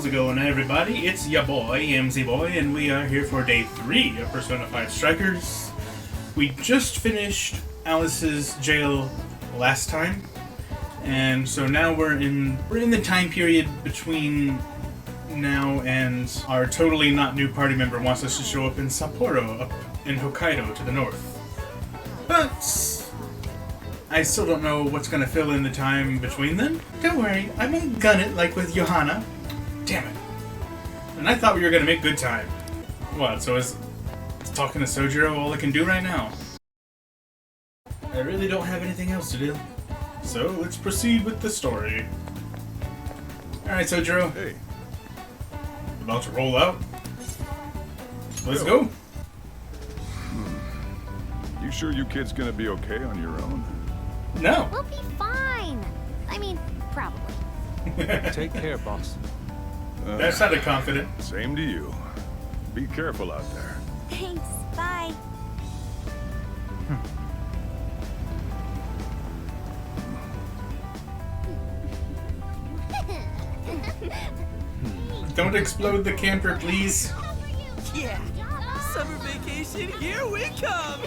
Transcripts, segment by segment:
it going, everybody? It's ya boy, Yamsy boy, and we are here for day 3 of Persona 5 Strikers. We just finished Alice's jail last time, and so now we're in the time period between now and our totally not new party member wants us to show up in Sapporo, up in Hokkaido to the north. But I still don't know what's going to fill in the time between them. Don't worry, I won't gun it like with Johanna. Damn it. And I thought we were going to make good time. What, so is talking to Sojiro all I can do right now? I really don't have anything else to do. So let's proceed with the story. Alright, Sojiro. Hey. About to roll out. Let's go. You sure you kids gonna be okay on your own? No. We'll be fine. I mean, probably. Take care, boss. That sounded confident. Same to you. Be careful out there. Thanks. Bye. Don't explode the camper, please. Yeah, summer vacation, here we come!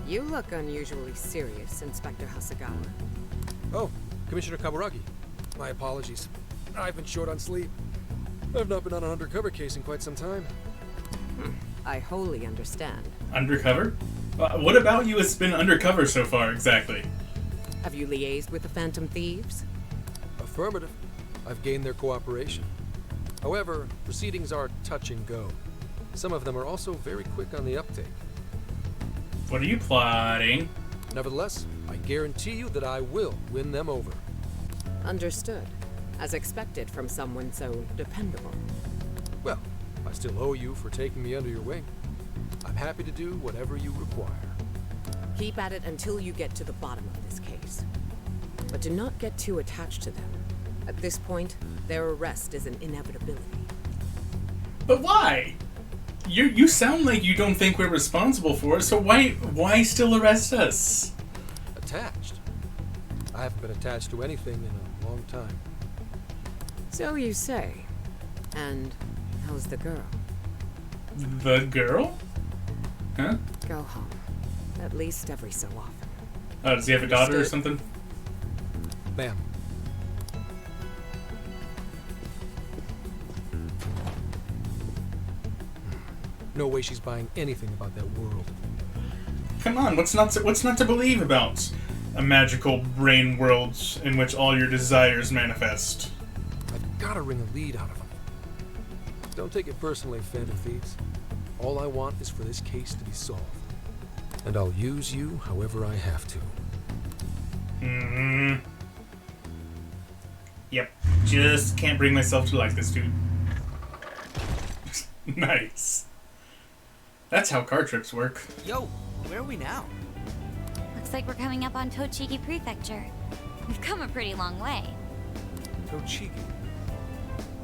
You look unusually serious, Inspector Hasegawa. Oh, Commissioner Kaburagi. My apologies. I've been short on sleep. I've not been on an undercover case in quite some time. I wholly understand. Undercover? What about you has been undercover so far, exactly? Have you liaised with the Phantom Thieves? Affirmative. I've gained their cooperation. However, proceedings are touch and go. Some of them are also very quick on the uptake. What are you plotting? Nevertheless, I guarantee you that I will win them over. Understood. As expected from someone so dependable. Well, I still owe you for taking me under your wing. I'm happy to do whatever you require. Keep at it until you get to the bottom of this case. But do not get too attached to them. At this point, their arrest is an inevitability. But why? You sound like you don't think we're responsible for it, so why still arrest us? Attached? I haven't been attached to anything in a long time. So you say. And how's the girl? The girl? Huh? Go home. At least every so often. Oh, does he have a daughter or something? Ma'am. No way she's buying anything about that world. Come on, what's not to believe about a magical brain world in which all your desires manifest? I've got to wring a lead out of them. Don't take it personally, Phantom Thieves. All I want is for this case to be solved. And I'll use you however I have to. Yep. Just can't bring myself to like this dude. Nice. That's how car trips work. Yo, where are we now? Looks like we're coming up on Tochigi Prefecture. We've come a pretty long way. Tochigi.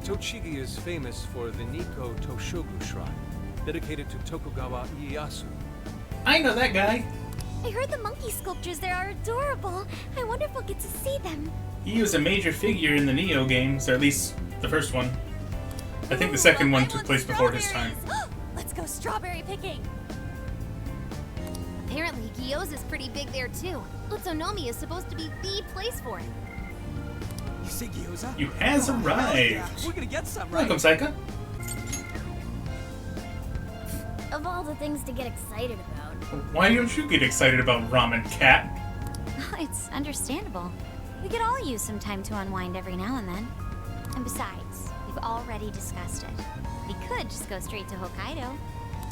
Tochigi is famous for the Nikko Toshogu Shrine, dedicated to Tokugawa Ieyasu. I know that guy. I heard the monkey sculptures there are adorable. I wonder if we'll get to see them. He was a major figure in the Neo games, or at least the first one. I think the second one took place before his time. Let's go strawberry picking. Apparently, Gyoza's pretty big there too. Utsunomi is supposed to be the place for it. You say gyoza? You has arrived. Yeah. We're gonna get some, right? Welcome, Saika. Of all the things to get excited about, Why don't you get excited about ramen, cat? it's understandable. We could all use some time to unwind every now and then. And besides, we've already discussed it. We could just go straight to Hokkaido,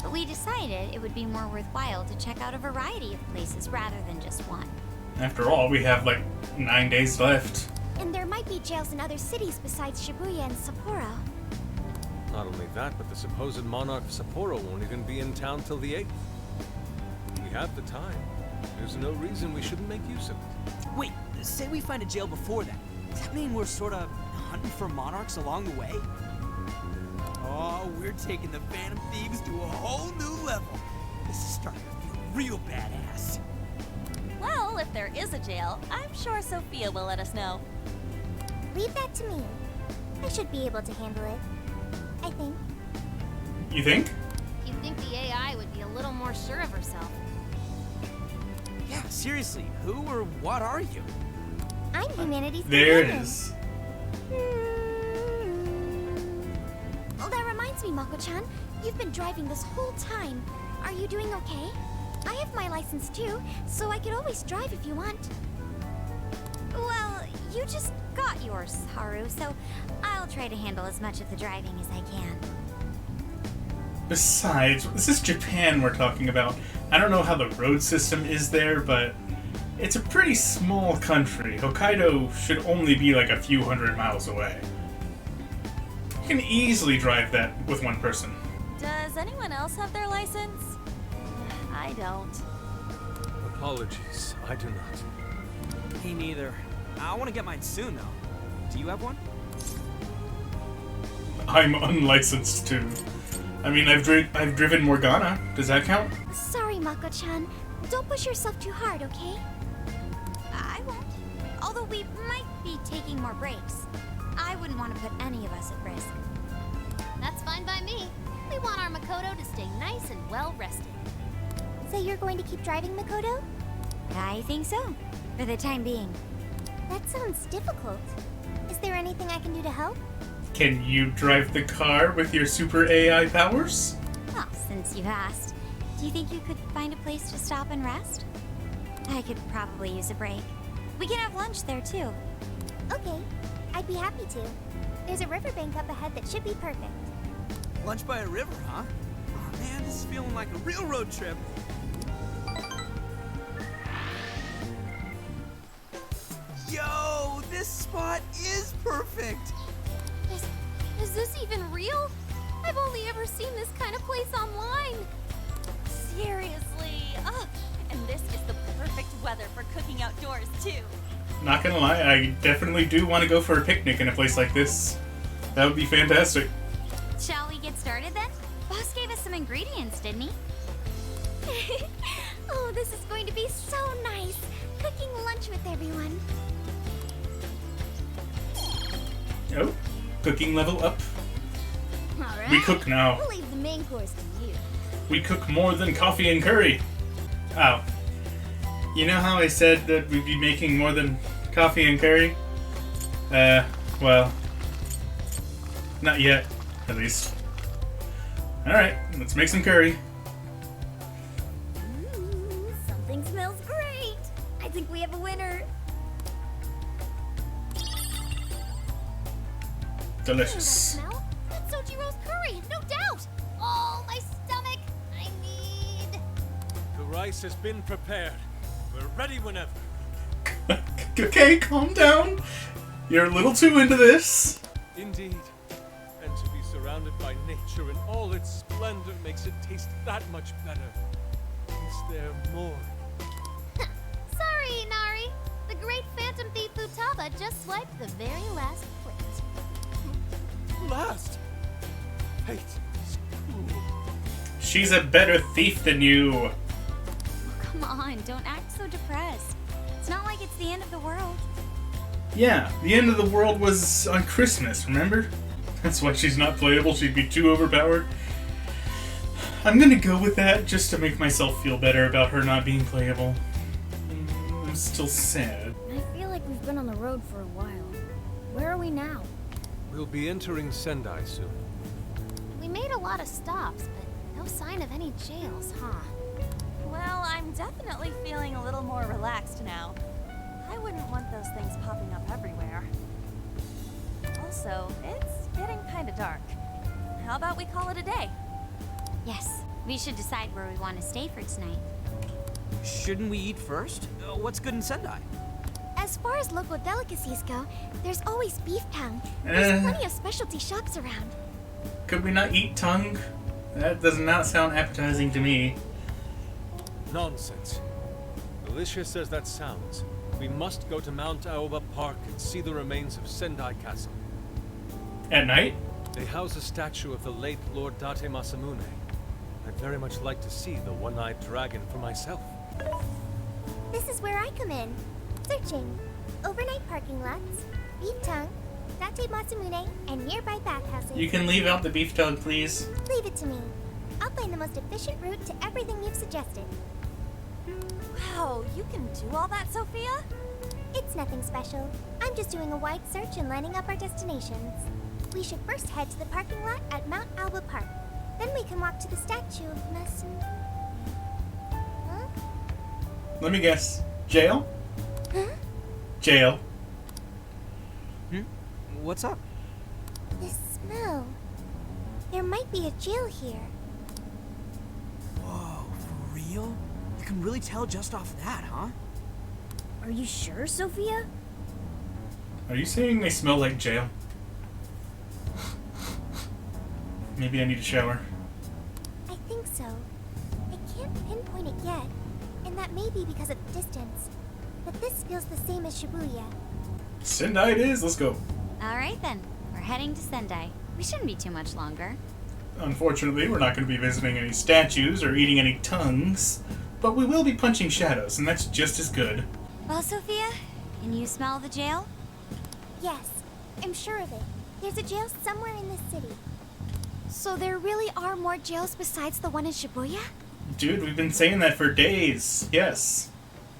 but we decided it would be more worthwhile to check out a variety of places rather than just one. After all, we have like 9 days left. And there might be jails in other cities besides Shibuya and Sapporo. Not only that, but the supposed monarch of Sapporo won't even be in town till the 8th. We have the time. There's no reason we shouldn't make use of it. Wait, say we find a jail before that. Does that mean we're sort of hunting for monarchs along the way? Oh, we're taking the Phantom Thieves to a whole new level. This is starting real badass. Well, if there is a jail, I'm sure Sophia will let us know. Leave that to me. I should be able to handle it. I think. You think? You'd think the AI would be a little more sure of herself. Yeah, seriously, who or what are you? I'm humanity's There it companion. is. Oh, that reminds me, Mako-chan. You've been driving this whole time. Are you doing okay? I have my license too, so I could always drive if you want. Well, you just got yours, Haru, so I'll try to handle as much of the driving as I can. Besides, this is Japan we're talking about. I don't know how the road system is there, but it's a pretty small country. Hokkaido should only be like a few hundred miles away. You can easily drive that with one person. Does anyone else have their license? I don't. Apologies, I do not. Me neither. I want to get mine soon, though. Do you have one? I'm unlicensed too. I mean, I've driven Morgana. Does that count? Sorry, Mako-chan. Don't push yourself too hard, okay? I won't. Although we might be taking more breaks. I wouldn't want to put any of us at risk. That's fine by me. We want our Makoto to stay nice and well rested. So you're going to keep driving, Makoto? I think so. For the time being. That sounds difficult. Is there anything I can do to help? Can you drive the car with your super AI powers? Well, since you've asked, do you think you could find a place to stop and rest? I could probably use a break. We can have lunch there, too. Okay, I'd be happy to. There's a riverbank up ahead that should be perfect. Lunch by a river, huh? Oh man, this is feeling like a real road trip. Yo, this spot is perfect. Is this even real? I've only ever seen this kind of place online. Seriously. Ugh. And this is the perfect weather for cooking outdoors, too. Not gonna lie, I definitely do want to go for a picnic in a place like this. That would be fantastic. Shall we get started then? Boss gave us some ingredients, didn't he? Oh, this is going to be so nice. Cooking lunch with everyone. Oh, cooking level up. Alright. We cook now. We'll leave the main course to you. We cook more than coffee and curry. Oh. You know how I said that we'd be making more than coffee and curry? Well, not yet, at least. Alright, let's make some curry. Something smells great. I think we have a winner. Delicious. That smell? That's Sojiro's curry, no doubt. Oh, my stomach. I need... The rice has been prepared. We're ready whenever. Okay, calm down. You're a little too into this. Indeed. And to be surrounded by nature in all its splendor makes it taste that much better. Is there more? Sorry, Inari. The great phantom thief Futaba just swiped the very last plate. Last! Hate is cruel. She's a better thief than you. Oh, come on, don't act so depressed. It's not like it's the end of the world. Yeah, the end of the world was on Christmas, remember? That's why she's not playable, she'd be too overpowered. I'm gonna go with that just to make myself feel better about her not being playable. I'm still sad. I feel like we've been on the road for a while. Where are we now? We'll be entering Sendai soon. We made a lot of stops, but no sign of any jails, huh? Well, I'm definitely feeling a little more relaxed now. I wouldn't want those things popping up everywhere. Also, it's getting kind of dark. How about we call it a day? Yes, we should decide where we want to stay for tonight. Shouldn't we eat first? What's good in Sendai? As far as local delicacies go, there's always beef tongue. There's Eh. plenty of specialty shops around. Could we not eat tongue? That does not sound appetizing to me. Nonsense. Alicia says that sounds. We must go to Mount Aoba Park and see the remains of Sendai Castle. At night? They house a statue of the late Lord Date Masamune. I'd very much like to see the one-eyed dragon for myself. This is where I come in. Searching. Overnight parking lots, beef tongue, Date Masamune, and nearby bathhouses. You can leave out the beef tongue, please. Leave it to me. I'll find the most efficient route to everything you've suggested. Wow, you can do all that, Sophia? It's nothing special. I'm just doing a wide search and lining up our destinations. We should first head to the parking lot at Mount Alba Park. Then we can walk to the statue of Masamune. Huh? Let me guess. Jail? Huh? Jail. What's up? This smell. There might be a jail here. Whoa, for real? You can really tell just off that, huh? Are you sure, Sophia? Are you saying they smell like jail? Maybe I need a shower. I think so. I can't pinpoint it yet, and that may be because of the distance. But this feels the same as Shibuya. Sendai it is. Let's go. Alright then, we're heading to Sendai. We shouldn't be too much longer. Unfortunately, we're not going to be visiting any statues or eating any tongues, but we will be punching shadows, and that's just as good. Well, Sophia, can you smell the jail? Yes, I'm sure of it. There's a jail somewhere in this city. So there really are more jails besides the one in Shibuya? Dude, we've been saying that for days. Yes.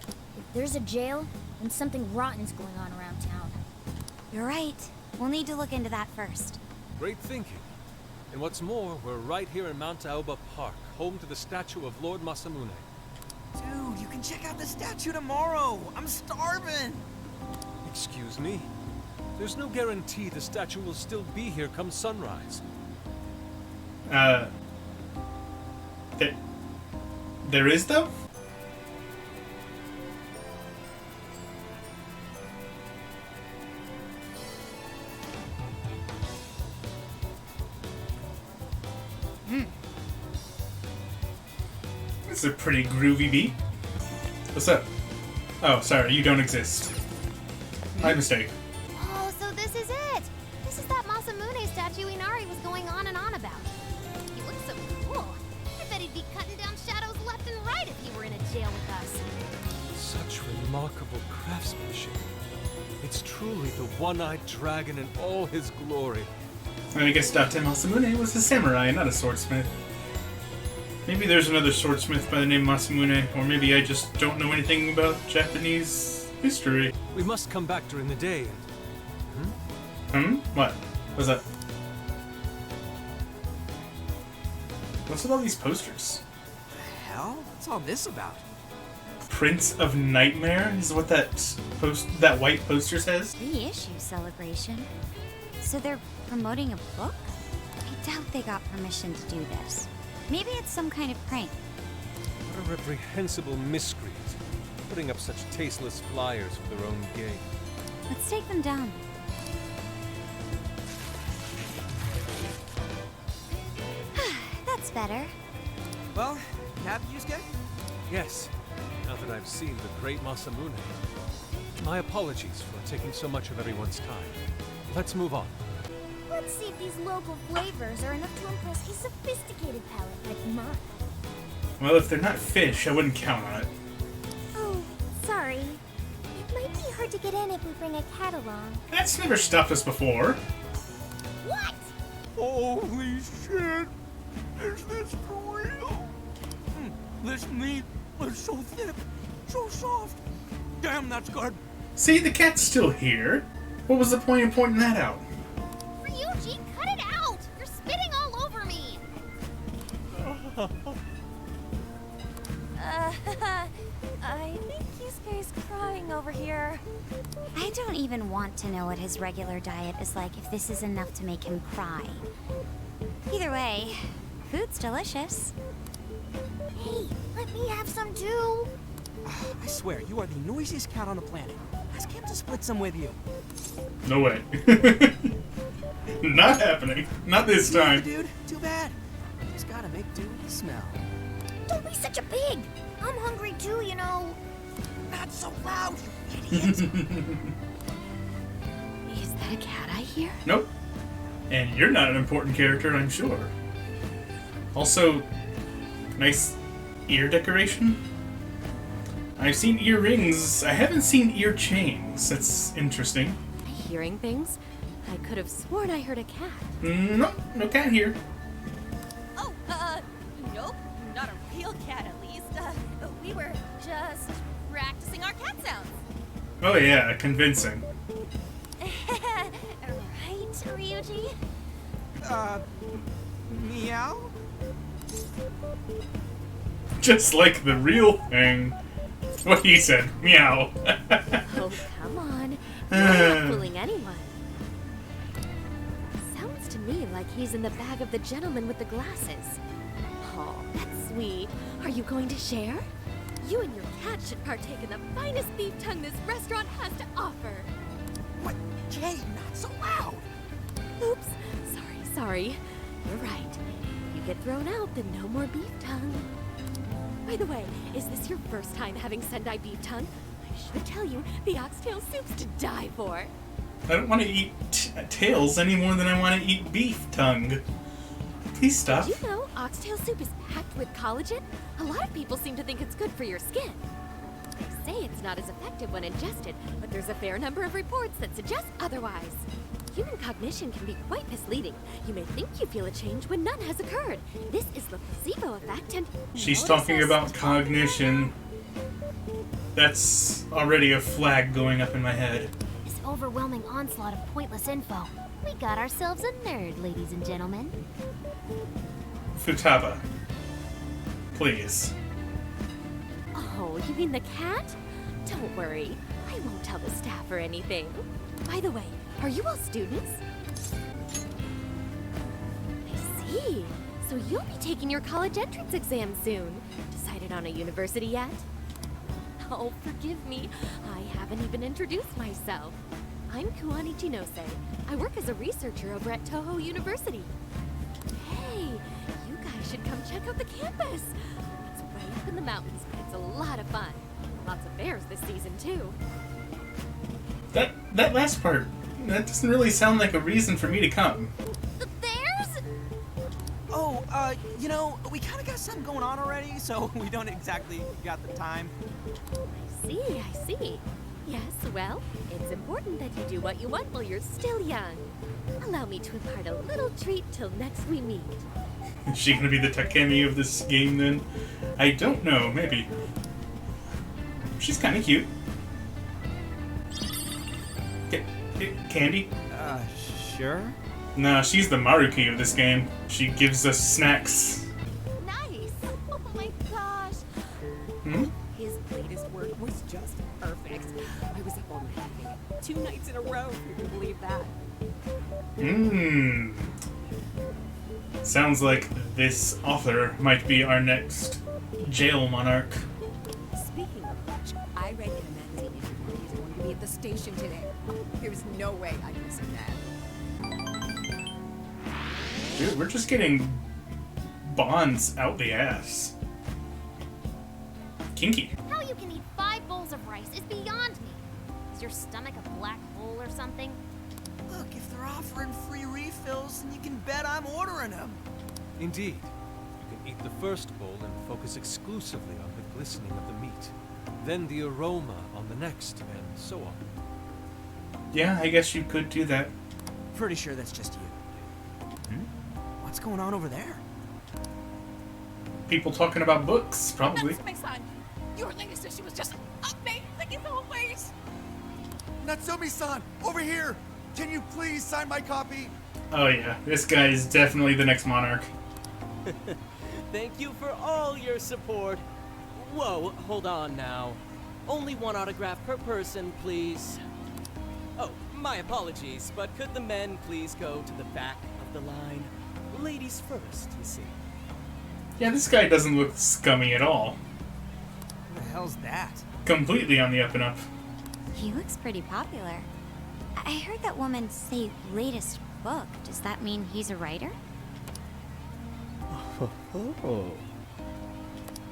If there's a jail, then something rotten's going on around town. You're right. We'll need to look into that first. Great thinking. And what's more, we're right here in Mount Aoba Park, home to the statue of Lord Masamune. Dude, you can check out the statue tomorrow. I'm starving. Excuse me? There's no guarantee the statue will still be here come sunrise. There is, though? This is a pretty groovy beat. What's up? Oh, sorry, you don't exist. My mistake. Oh, so this is it! This is that Masamune statue Inari was going on and on about. He looks so cool. I bet he'd be cutting down shadows left and right if he were in a jail with us. Such remarkable craftsmanship. It's truly the one-eyed dragon in all his glory. And I guess Date Masamune was a samurai, not a swordsmith. Maybe there's another swordsmith by the name Masamune, or maybe I just don't know anything about Japanese history. We must come back during the day and... What? What's that? What's with all these posters? What the hell? What's all this about? Prince of Nightmare is what that white poster says? Reissue celebration. So they're promoting a book? I doubt they got permission to do this. Maybe it's some kind of prank. What a reprehensible miscreant, putting up such tasteless flyers for their own gain. Let's take them down. That's better. Well, happy, Yusuke? Yes, now that I've seen the great Masamune. My apologies for taking so much of everyone's time. Let's move on. Let's see if these local flavors are enough to impress a sophisticated palate like mine. Well, if they're not fish, I wouldn't count on it. Oh, sorry. It might be hard to get in if we bring a cat along. That's never stopped us before. What? Holy shit! Is this for real? This meat is so thick, so soft. Damn, that's good. See, the cat's still here. What was the point in pointing that out? Ryuji, cut it out! You're spitting all over me! I think Yusuke's crying over here. I don't even want to know what his regular diet is like if this is enough to make him cry. Either way, food's delicious. Hey, let me have some too! I swear, you are the noisiest cat on the planet. Ask him to split some with you. No way. Not happening. Not this time. Dude, too bad. Just gotta make do with the smell. Don't be such a pig! I'm hungry too, you know. Not so loud, you idiot. Is that a cat I hear? Nope. And you're not an important character, I'm sure. Also, Nice ear decoration. I've seen earrings. I haven't seen ear chains. That's interesting. Hearing things? I could have sworn I heard a cat. No, no cat here. Oh, nope. Not a real cat, at least. We were just practicing our cat sounds. Oh yeah, convincing. Right, Ryuji? Meow? Just like the real thing. What he said. Meow. Oh, come on. You're not fooling anyone. Sounds to me like he's in the bag of the gentleman with the glasses. Oh, that's sweet. Are you going to share? You and your cat should partake in the finest beef tongue this restaurant has to offer. What? Jay, not so loud! Oops. Sorry. You're right. You get thrown out, then no more beef tongue. By the way, is this your first time having Sendai beef tongue? I should tell you, the oxtail soup's to die for. I don't want to eat tails any more than I want to eat beef tongue. Please stop. Did you know oxtail soup is packed with collagen? A lot of people seem to think it's good for your skin. They say it's not as effective when ingested, but there's a fair number of reports that suggest otherwise. Human cognition can be quite misleading. You may think you feel a change when none has occurred. This is the placebo effect, and She's talking about cognition. That's already a flag going up in my head. This overwhelming onslaught of pointless info. We got ourselves a nerd, ladies and gentlemen. Futaba. Please. Oh, you mean the cat? Don't worry, I won't tell the staff or anything. By the way, are you all students? I see. So you'll be taking your college entrance exam soon. Decided on a university yet? Oh, forgive me. I haven't even introduced myself. I'm Kuani Chinose. I work as a researcher over at Toho University. Hey, you guys should come check out the campus. It's way up in the mountains, but it's a lot of fun. Lots of bears this season, too. That last part, that doesn't really sound like a reason for me to come. The bears? Oh, you know, we kind of got something going on already, so we don't exactly got the time. I see. Yes, well, it's important that you do what you want while you're still young. Allow me to impart a little treat till next we meet. Is she gonna be the Takemi of this game then? I don't know, maybe. She's kinda cute. Candy? Sure? Nah, she's the Maruki of this game. She gives us snacks. Nice. Oh my gosh. Hmm? His latest work was just perfect. I was up all night, 2 nights in a row, if you can believe that. Mmm. Sounds like this author might be our next jail monarch. Speaking of which, I read in a magazine interview he's going to be at the station today. There's no way I'd miss that. Dude, we're just getting bonds out the ass. Kinky. How you can eat 5 bowls of rice is beyond me. Is your stomach a black hole or something? Look, if they're offering free refills, then you can bet I'm ordering them. Indeed. You can eat the first bowl and focus exclusively on the glistening of the meat. Then the aroma on the next, and so on. Yeah, I guess you could do that. Pretty sure that's just you. What's going on over there? People talking about books, probably. Natsumi-san, your latest issue was just amazing as always. Natsumi-san, over here! Can you please sign my copy? Oh yeah, this guy is definitely the next monarch. Thank you for all your support. Whoa, hold on now. Only 1 autograph per person, please. Oh, my apologies, but could the men please go to the back of the line? Ladies first, you see. Yeah, this guy doesn't look scummy at all. Who the hell's that? Completely on the up and up. He looks pretty popular. I heard that woman say latest book. Does that mean he's a writer? Oh.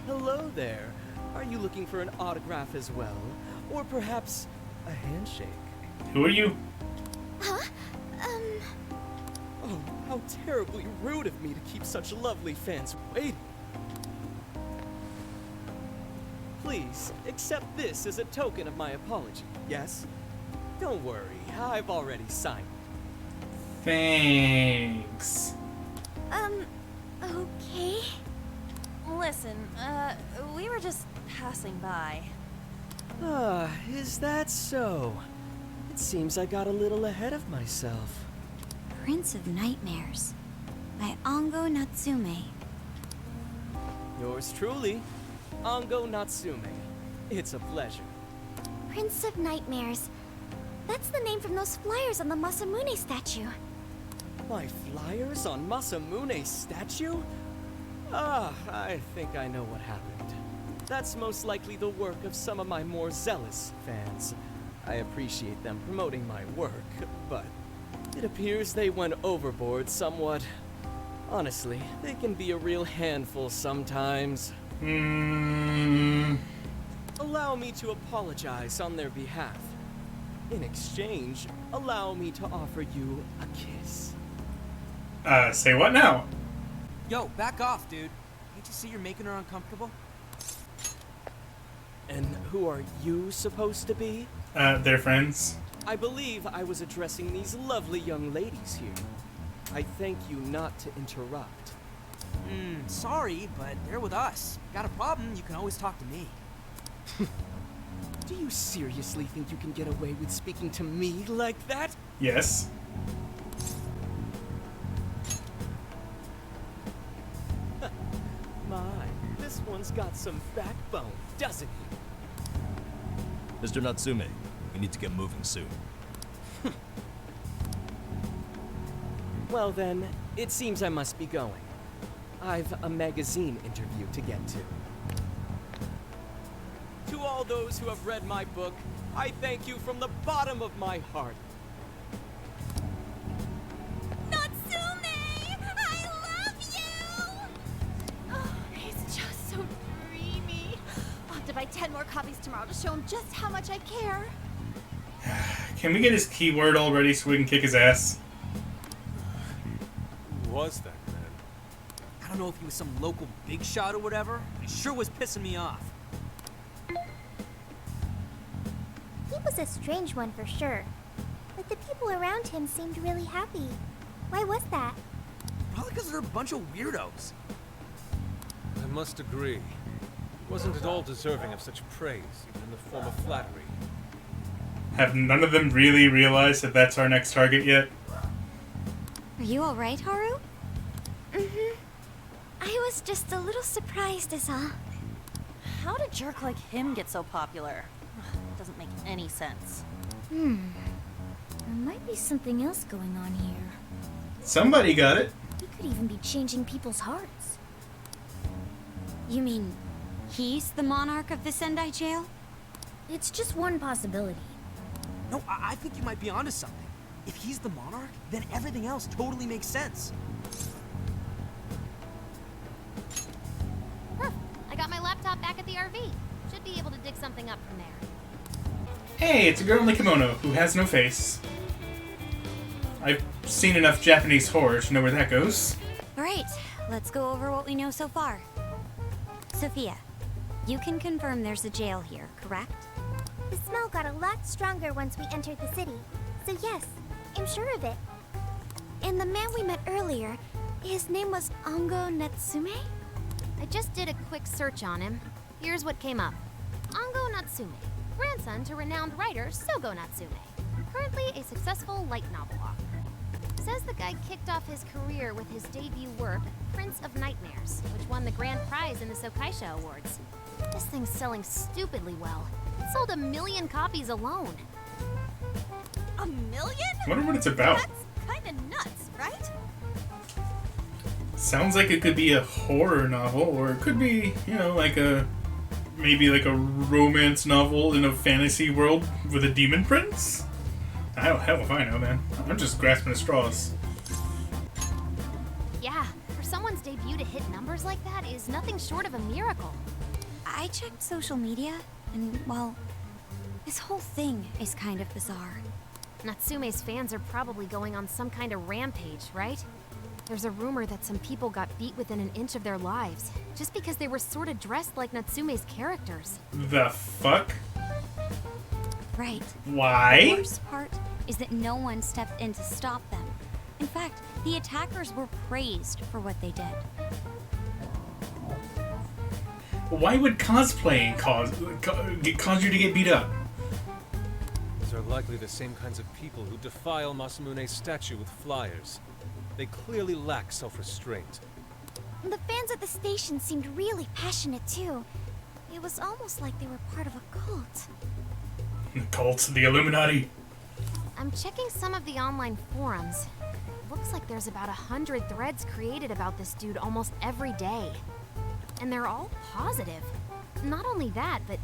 Hello there. Are you looking for an autograph as well? Or perhaps a handshake? Who are you? Huh? Oh, how terribly rude of me to keep such lovely fans waiting. please, accept this as a token of my apology, yes? Don't worry, I've already signed it. Thanks. Okay. Listen, we were just passing by. Ah, is that so? It seems I got a little ahead of myself. Prince of Nightmares by Ango Natsume. Yours truly, Ango Natsume. It's a pleasure. Prince of Nightmares. That's the name from those flyers on the Masamune statue. My flyers on Masamune's statue? Ah, I think I know what happened. That's most likely the work of some of my more zealous fans. I appreciate them promoting my work, but it appears they went overboard somewhat. Honestly, they can be a real handful sometimes. Allow me to apologize on their behalf. In exchange, allow me to offer you a kiss. Say what now? Yo, back off, dude. Can't you see you're making her uncomfortable? And who are you supposed to be? They're friends. I believe I was addressing these lovely young ladies here. I thank you not to interrupt. Sorry, but they're with us. Got a problem, you can always talk to me. Do you seriously think you can get away with speaking to me like that? Yes. My, this one's got some backbone, doesn't he? Mr. Natsume, we need to get moving soon. Well then, it seems I must be going. I've a magazine interview to get to. To all those who have read my book, I thank you from the bottom of my heart. Natsume! I love you! Oh, he's just so dreamy. I'll have to buy 10 more copies tomorrow to show him just how much I care. Can we get his keyword already so we can kick his ass? Who was that man? I don't know if he was some local big shot or whatever, but he sure was pissing me off. He was a strange one for sure. But the people around him seemed really happy. Why was that? Probably because they're a bunch of weirdos. I must agree. He wasn't at all deserving of such praise, even in the form of flattery. Have none of them really realized that that's our next target yet? Are you alright, Haru? Mm-hmm. I was just a little surprised is all. How did a jerk like him get so popular? Doesn't make any sense. There might be something else going on here. Somebody got it. He could even be changing people's hearts. You mean he's the monarch of the Sendai jail? It's just one possibility. No, I think you might be onto something. If he's the monarch, then everything else totally makes sense. Huh. I got my laptop back at the RV. Should be able to dig something up from there. Hey, it's a girl in the kimono who has no face. I've seen enough Japanese horror to know where that goes. Alright, let's go over what we know so far. Sophia, you can confirm there's a jail here, correct? The smell got a lot stronger once we entered the city. So yes, I'm sure of it. And the man we met earlier, his name was Ango Natsume? I just did a quick search on him. Here's what came up. Ango Natsume, grandson to renowned writer Sogo Natsume. Currently a successful light novel author. Says the guy kicked off his career with his debut work, Prince of Nightmares, which won the grand prize in the Sokaisha Awards. This thing's selling stupidly well. It sold 1 million copies alone. 1 million? I wonder what it's about. That's kinda nuts, right? Sounds like it could be a horror novel, or it could be, you know, like maybe like a romance novel in a fantasy world with a demon prince? Hell if I know, man. I'm just grasping at straws. Yeah, for someone's debut to hit numbers like that is nothing short of a miracle. I checked social media, and, well, this whole thing is kind of bizarre. Natsume's fans are probably going on some kind of rampage, right? There's a rumor that some people got beat within an inch of their lives, just because they were sort of dressed like Natsume's characters. The fuck? Right. Why? The worst part is that no one stepped in to stop them. In fact, the attackers were praised for what they did. Why would cosplaying cause you to get beat up? These are likely the same kinds of people who defile Masamune's statue with flyers. They clearly lack self-restraint. The fans at the station seemed really passionate too. It was almost like they were part of a cult. Cults, the Illuminati. I'm checking some of the online forums. Looks like there's about 100 threads created about this dude almost every day. And they're all positive. Not only that, but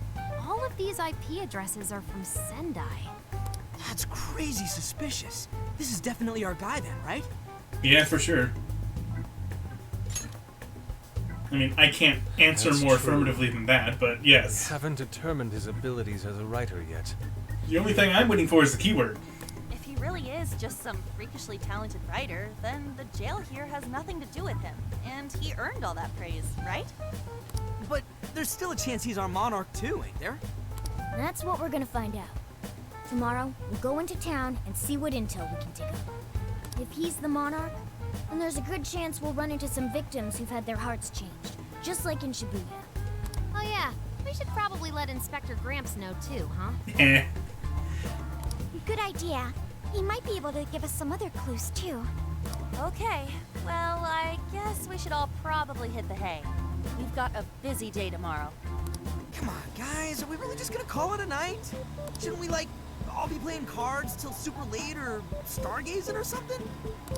all of these IP addresses are from Sendai. That's crazy suspicious. This is definitely our guy then, right? Yeah, for sure. I mean, I can't answer That's more true. affirmatively than that, but yes. I haven't determined his abilities as a writer yet. The only thing I'm waiting for is the keyword. If he really is just some freakishly talented writer, then the jail here has nothing to do with him. And he earned all that praise, right? But there's still a chance he's our monarch too, ain't there? That's what we're gonna find out. Tomorrow, we'll go into town and see what intel we can dig up. If he's the monarch, then there's a good chance we'll run into some victims who've had their hearts changed, just like in Shibuya. Oh yeah, we should probably let Inspector Gramps know too, huh? Eh. Good idea. He might be able to give us some other clues too. Okay, well, I guess we should all probably hit the hay. We've got a busy day tomorrow. Come on, guys, are we really just gonna call it a night? Shouldn't we, like, all be playing cards till super late or stargazing or something?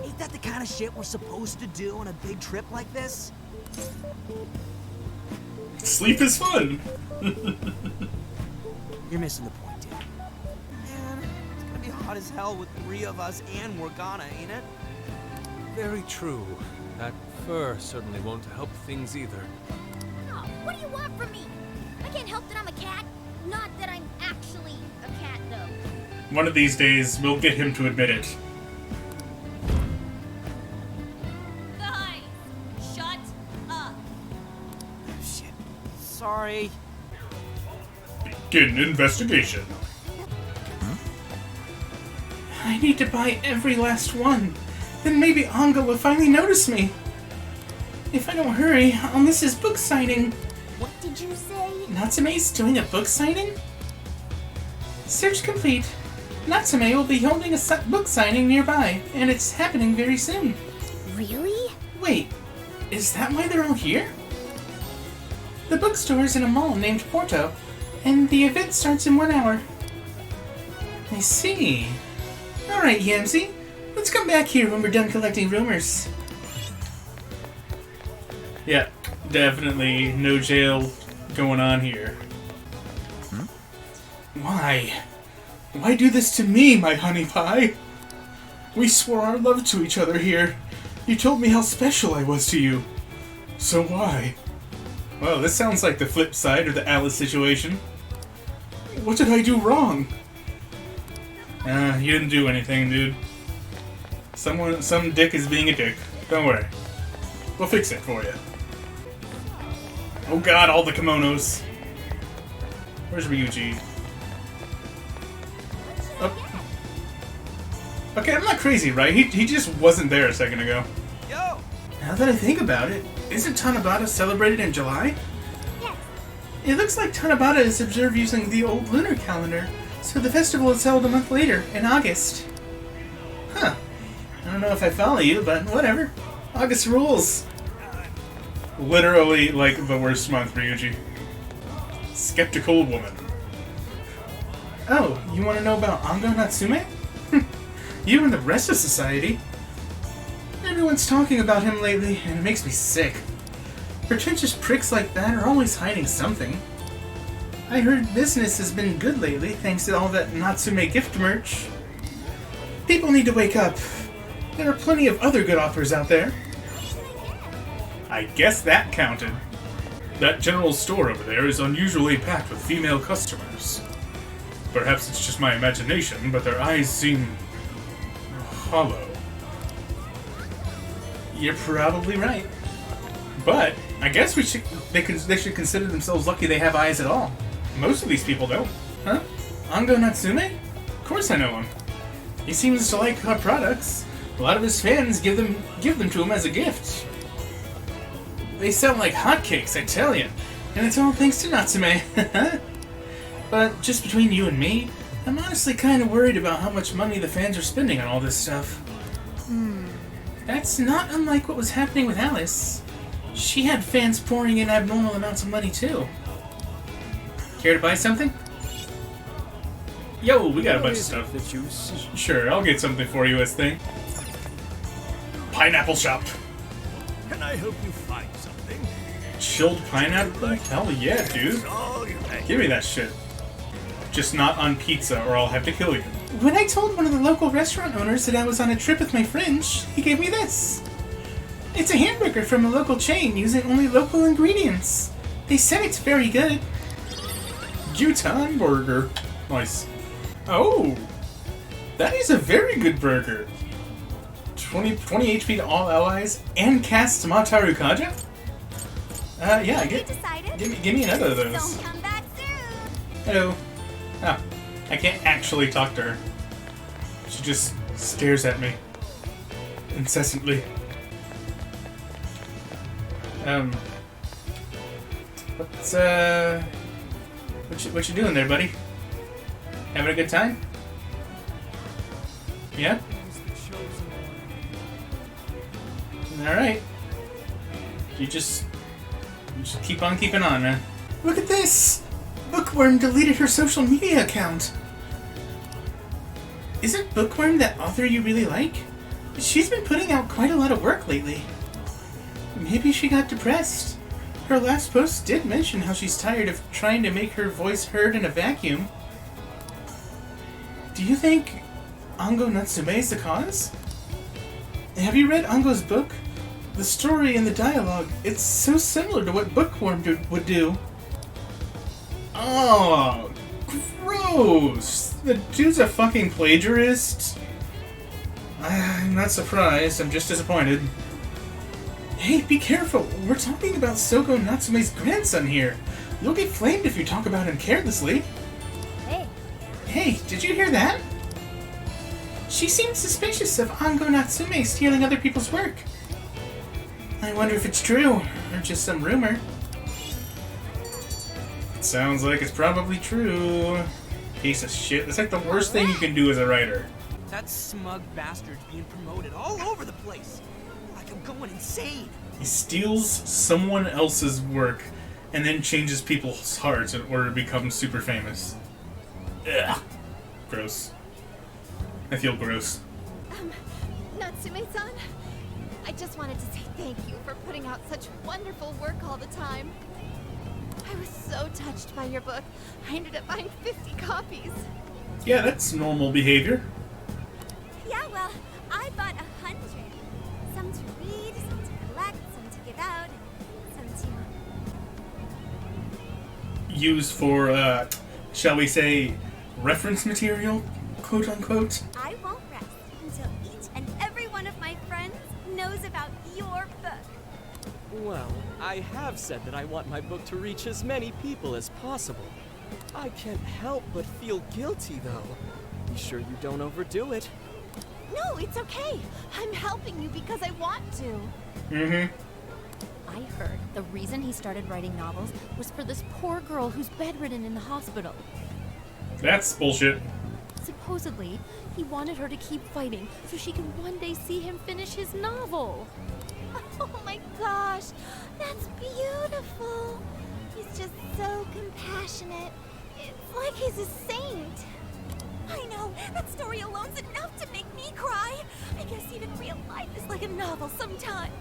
Ain't that the kind of shit we're supposed to do on a big trip like this? Sleep is fun. You're missing the point, dude. Man, it's gonna be hot as hell with 3 of us and Morgana, ain't it? Very true. That fur certainly won't help things either. Oh, what do you want from me? I can't help that I'm a cat. Not that I'm actually a cat, though. One of these days, we'll get him to admit it. Guys, shut up. Shit. Sorry. Begin investigation. I need to buy every last one. Then maybe Anga will finally notice me. If I don't hurry, I'll miss his book signing. What did you say? Natsume's doing a book signing? Search complete. Natsume will be holding a book signing nearby, and it's happening very soon. Really? Wait, is that why they're all here? The bookstore is in a mall named Porto, and the event starts in 1 hour. I see. Alright, Yamsy. Let's come back here when we're done collecting rumors. Yeah, definitely no jail going on here. Why? Why do this to me, my honey pie? We swore our love to each other here. You told me how special I was to you. So why? Well, this sounds like the flip side of the Alice situation. What did I do wrong? You didn't do anything, dude. Some dick is being a dick. Don't worry. We'll fix it for you. Oh god, all the kimonos. Where's Ryuji? Oh. Okay, I'm not crazy, right? He just wasn't there a second ago. Yo! Now that I think about it, isn't Tanabata celebrated in July? Yes. It looks like Tanabata is observed using the old lunar calendar, so the festival is held a month later, in August. Huh. I don't know if I follow you, but whatever. August rules. Literally, like, the worst month, Ryuji. Skeptical woman. Oh, you want to know about Ango Natsume? You and the rest of society. Everyone's talking about him lately, and it makes me sick. Pretentious pricks like that are always hiding something. I heard business has been good lately, thanks to all that Natsume gift merch. People need to wake up. There are plenty of other good offers out there. I guess that counted. That general store over there is unusually packed with female customers. Perhaps it's just my imagination, but their eyes seem hollow. You're probably right. But I guess they should consider themselves lucky they have eyes at all. Most of these people don't. Huh? Ango Natsume? Of course I know him. He seems to like our products. A lot of his fans give them to him as a gift. They sell like hotcakes, I tell you. And it's all thanks to Natsume. But just between you and me, I'm honestly kind of worried about how much money the fans are spending on all this stuff. That's not unlike what was happening with Alice. She had fans pouring in abnormal amounts of money too. Care to buy something? Yo, we got a bunch of stuff. The juice? Sure, I'll get something for you, as thing. Pineapple shop. Can I help you find something? Chilled pineapple? Hell yeah, dude. Give me that shit. Just not on pizza, or I'll have to kill you. When I told one of the local restaurant owners that I was on a trip with my friends, he gave me this. It's a hamburger from a local chain using only local ingredients. They said it's very good. Yutan burger. Nice. Oh! That is a very good burger. 20 HP to all allies and cast Mataru Kaja? Yeah, give me another of those. Don't come back soon. Hello. Oh, I can't actually talk to her. She just stares at me. Incessantly. What you doing there, buddy? Having a good time? Yeah? Alright. You just keep on keeping on, man. Look at this! Bookworm deleted her social media account. Isn't Bookworm that author you really like? She's been putting out quite a lot of work lately. Maybe she got depressed. Her last post did mention how she's tired of trying to make her voice heard in a vacuum. Do you think Ango Natsume is the cause? Have you read Ango's book? The story and the dialogue, it's so similar to what Bookworm would do. Oh, gross! The dude's a fucking plagiarist? I'm not surprised, I'm just disappointed. Hey, be careful! We're talking about Soko Natsume's grandson here. You'll get flamed if you talk about him carelessly. Hey. Hey, did you hear that? She seems suspicious of Ango Natsume stealing other people's work. I wonder if it's true, or just some rumor. It sounds like it's probably true. Piece of shit. That's like the worst thing you can do as a writer. That smug bastard's being promoted all over the place. Like I'm going insane. He steals someone else's work and then changes people's hearts in order to become super famous. Ugh. Gross. I feel gross. Natsume-san, I just wanted to say thank you for putting out such wonderful work all the time. I was so touched by your book, I ended up buying 50 copies. Yeah, that's normal behavior. Yeah, well, I bought 100. Some to read, some to collect, some to give out, some to... Use for, shall we say, reference material, quote unquote? I won't rest until each and every one of my friends knows about your book. Well, I have said that I want my book to reach as many people as possible. I can't help but feel guilty, though. Be sure you don't overdo it. No, it's okay. I'm helping you because I want to. I heard the reason he started writing novels was for this poor girl who's bedridden in the hospital. That's bullshit. Supposedly, he wanted her to keep fighting so she could one day see him finish his novel. Oh my gosh, that's beautiful. He's just so compassionate. It's like he's a saint. I know, that story alone's enough to make me cry. I guess even real life is like a novel sometimes.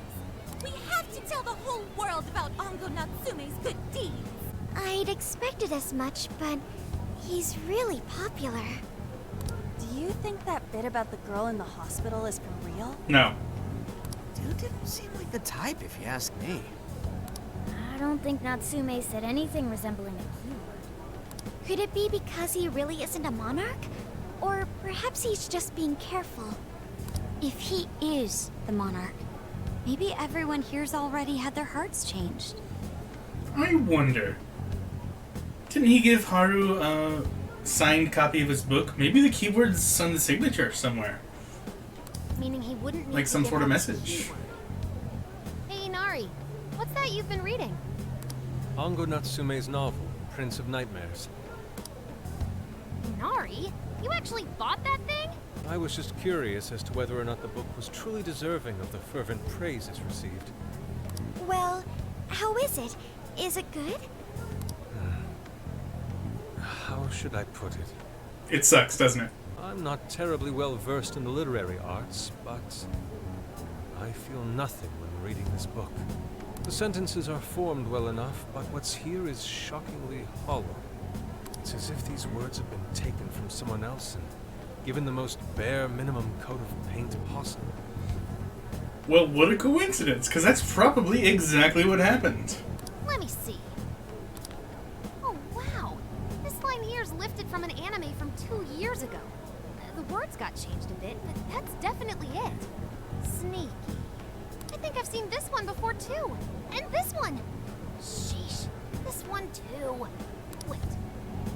We have to tell the whole world about Ango Natsume's good deeds. I'd expected as much, but he's really popular. Do you think that bit about the girl in the hospital is for real? No. Dude didn't seem like the type, if you ask me. I don't think Natsume said anything resembling a keyword. Could it be because he really isn't a monarch? Or perhaps he's just being careful. If he is the monarch, Maybe everyone here's already had their hearts changed. I wonder. Didn't he give Haru a signed copy of his book? Maybe the keyword's on the signature somewhere. Meaning he wouldn't need Like to some give sort of out the message. keyword. Hey, Nari. What's that you've been reading? Ango Natsume's novel, Prince of Nightmares. Nari? You actually bought that thing? I was just curious as to whether or not the book was truly deserving of the fervent praise it's received. Well, how is it? Is it good? How should I put it? It sucks, doesn't it? I'm not terribly well versed in the literary arts, but I feel nothing when reading this book. The sentences are formed well enough, but what's here is shockingly hollow. It's as if these words have been taken from someone else and given the most bare minimum coat of paint possible. Well, what a coincidence, because that's probably exactly what happened. Let me see. Oh, wow. This line here is lifted from an anime from 2 years ago. The words got changed a bit, but that's definitely it. Sneaky. I think I've seen this one before, too. And this one. Sheesh. This one, too. Wait.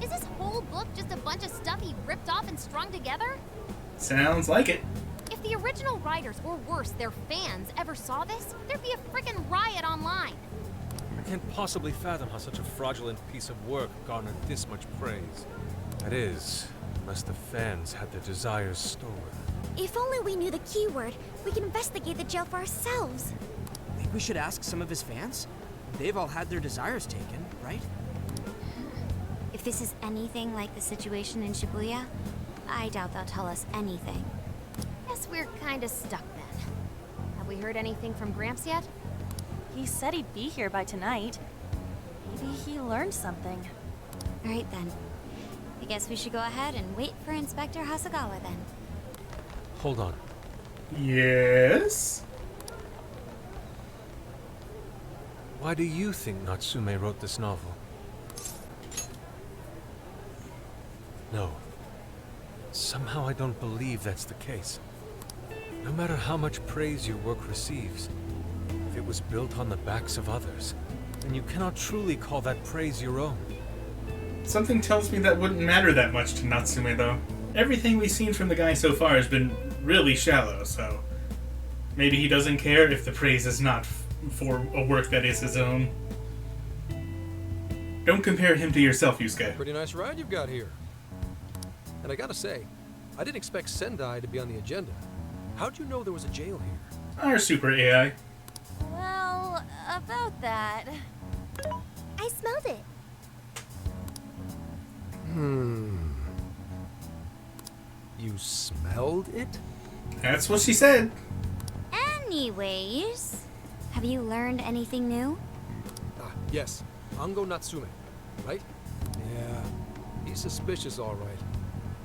Is this whole book just a bunch of stuff he ripped off and strung together? Sounds like it. If the original writers, or worse, their fans, ever saw this, there'd be a frickin' riot online. I can't possibly fathom how such a fraudulent piece of work garnered this much praise. That is, unless the fans had their desires stolen. If only we knew the keyword, we could investigate the jail for ourselves. Think we should ask some of his fans? They've all had their desires taken, right? If this is anything like the situation in Shibuya, I doubt they'll tell us anything. Guess we're kinda stuck then. Have we heard anything from Gramps yet? He said he'd be here by tonight. Maybe he learned something. Alright then. I guess we should go ahead and wait for Inspector Hasagawa then. Hold on. Yes? Why do you think Natsume wrote this novel? No. Somehow I don't believe that's the case. No matter how much praise your work receives, if it was built on the backs of others, then you cannot truly call that praise your own. Something tells me that wouldn't matter that much to Natsume, though. Everything we've seen from the guy so far has been really shallow, so maybe he doesn't care if the praise is not for a work that is his own. Don't compare him to yourself, Yusuke. Pretty nice ride you've got here. And I gotta say, I didn't expect Sendai to be on the agenda. How'd you know there was a jail here? Our super AI. Well, about that. I smelled it. You smelled it? That's what she said. Anyways, have you learned anything new? Ah, yes. Ango Natsume, right? Yeah, he's suspicious all right.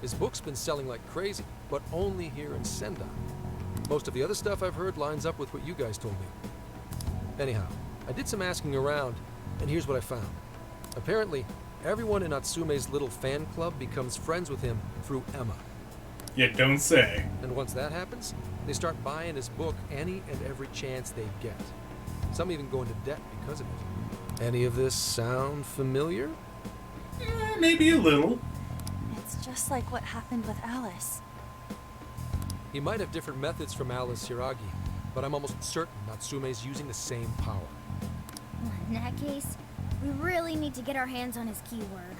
His book's been selling like crazy, but only here in Sendai. Most of the other stuff I've heard lines up with what you guys told me. Anyhow, I did some asking around, and here's what I found. Apparently, everyone in Natsume's little fan club becomes friends with him through Emma. You don't say. And once that happens, they start buying his book any and every chance they get. Some even go into debt because of it. Any of this sound familiar? Maybe a little. It's just like what happened with Alice. He might have different methods from Alice Hiragi, but I'm almost certain Natsume's using the same power. In that case, we really need to get our hands on his keyword.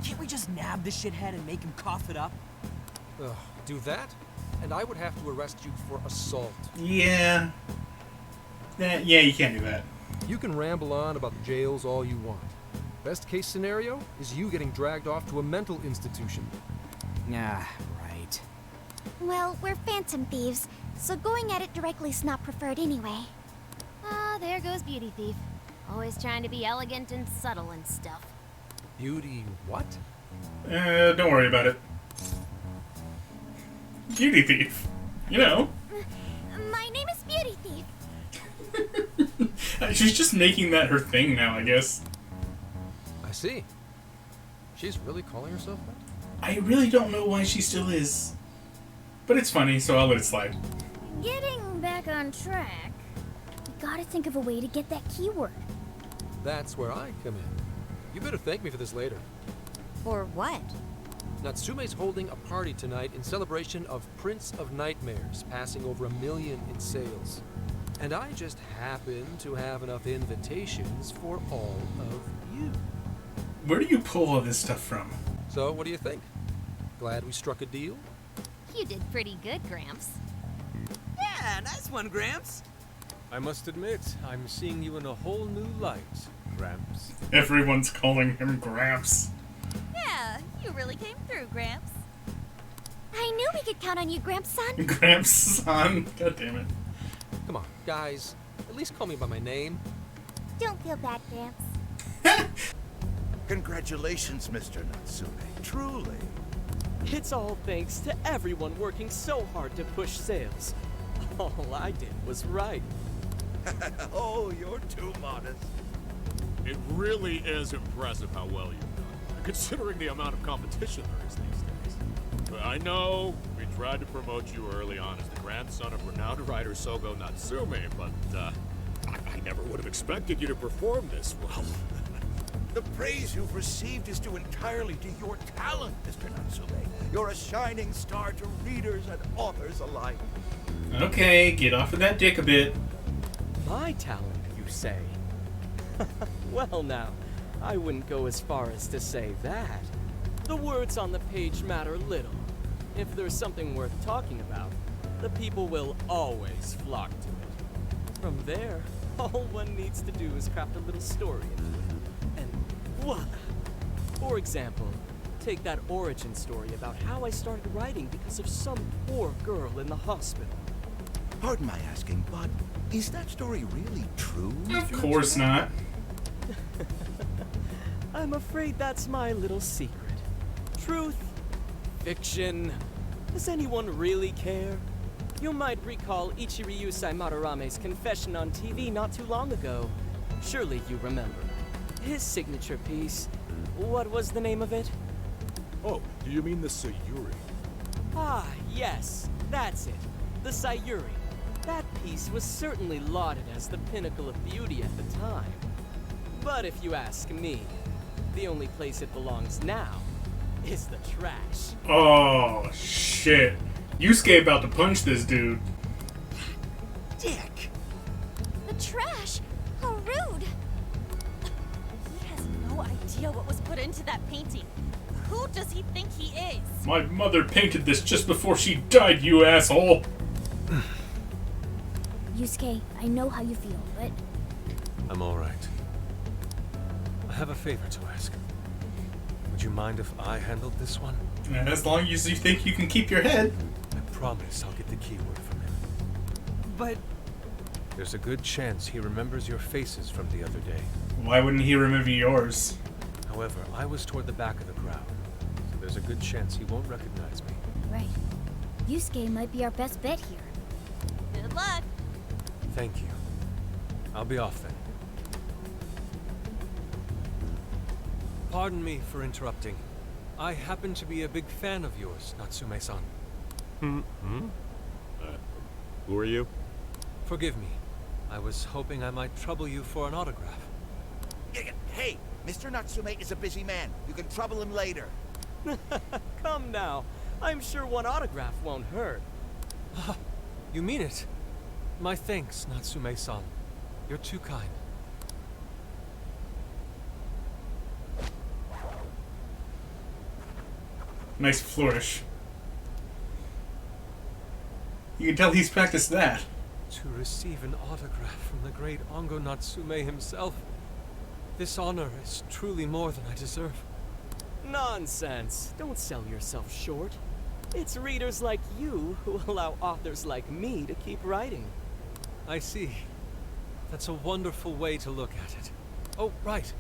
Can't we just nab this shithead and make him cough it up? Ugh, do that? And I would have to arrest you for assault. Yeah. Yeah, you can't do that. You can ramble on about the jails all you want. Best case scenario is you getting dragged off to a mental institution. Ah, right. Well, we're phantom thieves, so going at it directly's not preferred anyway. Ah, there goes Beauty Thief. Always trying to be elegant and subtle and stuff. Beauty what? Don't worry about it. Beauty Thief. You know. My name is Beauty Thief. She's just making that her thing now, I guess. I see. She's really calling herself that? I really don't know why she still is. But it's funny, so I'll let it slide. Getting back on track. gotta think of a way to get that keyword. That's where I come in. You better thank me for this later. For what? Natsume's holding a party tonight in celebration of Prince of Nightmares passing over 1 million in sales. And I just happen to have enough invitations for all of you. Where do you pull all this stuff from? So, what do you think? Glad we struck a deal? You did pretty good, Gramps. Yeah, nice one, Gramps. I must admit, I'm seeing you in a whole new light, Gramps. Everyone's calling him Gramps. Yeah, you really came through, Gramps. I knew we could count on you, Gramps-son. Gramps-son. God damn it. Come on, guys. At least call me by my name. Don't feel bad, Gramps. Congratulations, Mr. Natsume. Truly. It's all thanks to everyone working so hard to push sales. All I did was write. Oh, you're too modest. It really is impressive how well you've done, considering the amount of competition there is these days. But I know we tried to promote you early on as the grandson of renowned writer Sogo Natsume, but I never would have expected you to perform this well. The praise you've received is due entirely to your talent, Mr. Natsume. You're a shining star to readers and authors alike. Okay, get off of that dick a bit. My talent, you say? Well now, I wouldn't go as far as to say that. The words on the page matter little. If there's something worth talking about, the people will always flock to it. From there, all one needs to do is craft a little story into it. And voila! For example, take that origin story about how I started writing because of some poor girl in the hospital. Pardon my asking, but is that story really true? Of course not. I'm afraid that's my little secret. Truth, fiction. Does anyone really care? You might recall Ichiryu Madarame's confession on TV not too long ago. Surely you remember. His signature piece. What was the name of it? Oh, do you mean the Sayuri? Ah, yes, that's it. The Sayuri. That piece was certainly lauded as the pinnacle of beauty at the time. But if you ask me, the only place it belongs now is the trash. Oh, shit. Yusuke about to punch this dude. Dick! The trash! How rude! He has no idea what was put into that painting. Who does he think he is? My mother painted this just before she died, you asshole. Yusuke, I know how you feel, but... I'm all right. I have a favor to ask. Would you mind if I handled this one? As long as you think you can keep your head. I promise I'll get the keyword from him. But... There's a good chance he remembers your faces from the other day. Why wouldn't he remember yours? However, I was toward the back of the crowd, so there's a good chance he won't recognize me. Right. Yusuke might be our best bet here. Good luck! Thank you. I'll be off then. Pardon me for interrupting. I happen to be a big fan of yours, Natsume-san. Who are you? Forgive me. I was hoping I might trouble you for an autograph. Hey, Mr. Natsume is a busy man. You can trouble him later. Come now. I'm sure one autograph won't hurt. You mean it? My thanks, Natsume-san. You're too kind. Nice flourish. You can tell he's practiced that. To receive an autograph from the great Ongo Natsume himself. This honor is truly more than I deserve. Nonsense. Don't sell yourself short. It's readers like you who allow authors like me to keep writing. I see. That's a wonderful way to look at it. Oh, right.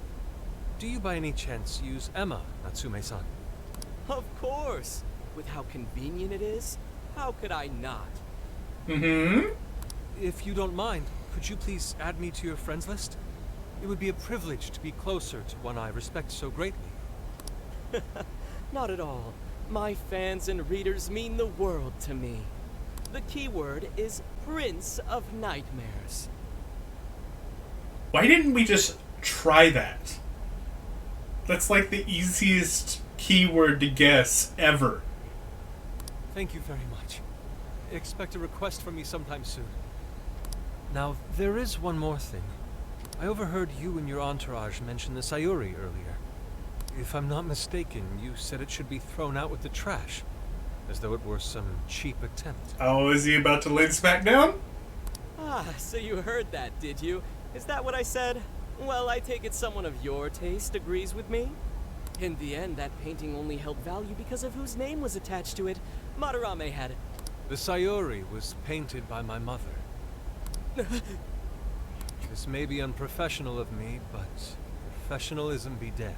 Do you by any chance use Emma, Natsume-san? Of course. With how convenient it is, how could I not? If you don't mind, could you please add me to your friends list? It would be a privilege to be closer to one I respect so greatly. Not at all. My fans and readers mean the world to me. The keyword is Prince of Nightmares. Why didn't we just try that? That's like the easiest keyword to guess ever. Thank you very much. Expect a request from me sometime soon. Now, there is one more thing. I overheard you and your entourage mention the Sayuri earlier. If I'm not mistaken, you said it should be thrown out with the trash, as though it were some cheap attempt. Oh, is he about to lay the smack down? Ah, so you heard that, did you? Is that what I said? Well, I take it someone of your taste agrees with me. In the end, that painting only held value because of whose name was attached to it. Madarame had it. The Sayuri was painted by my mother. This may be unprofessional of me, but professionalism be damned.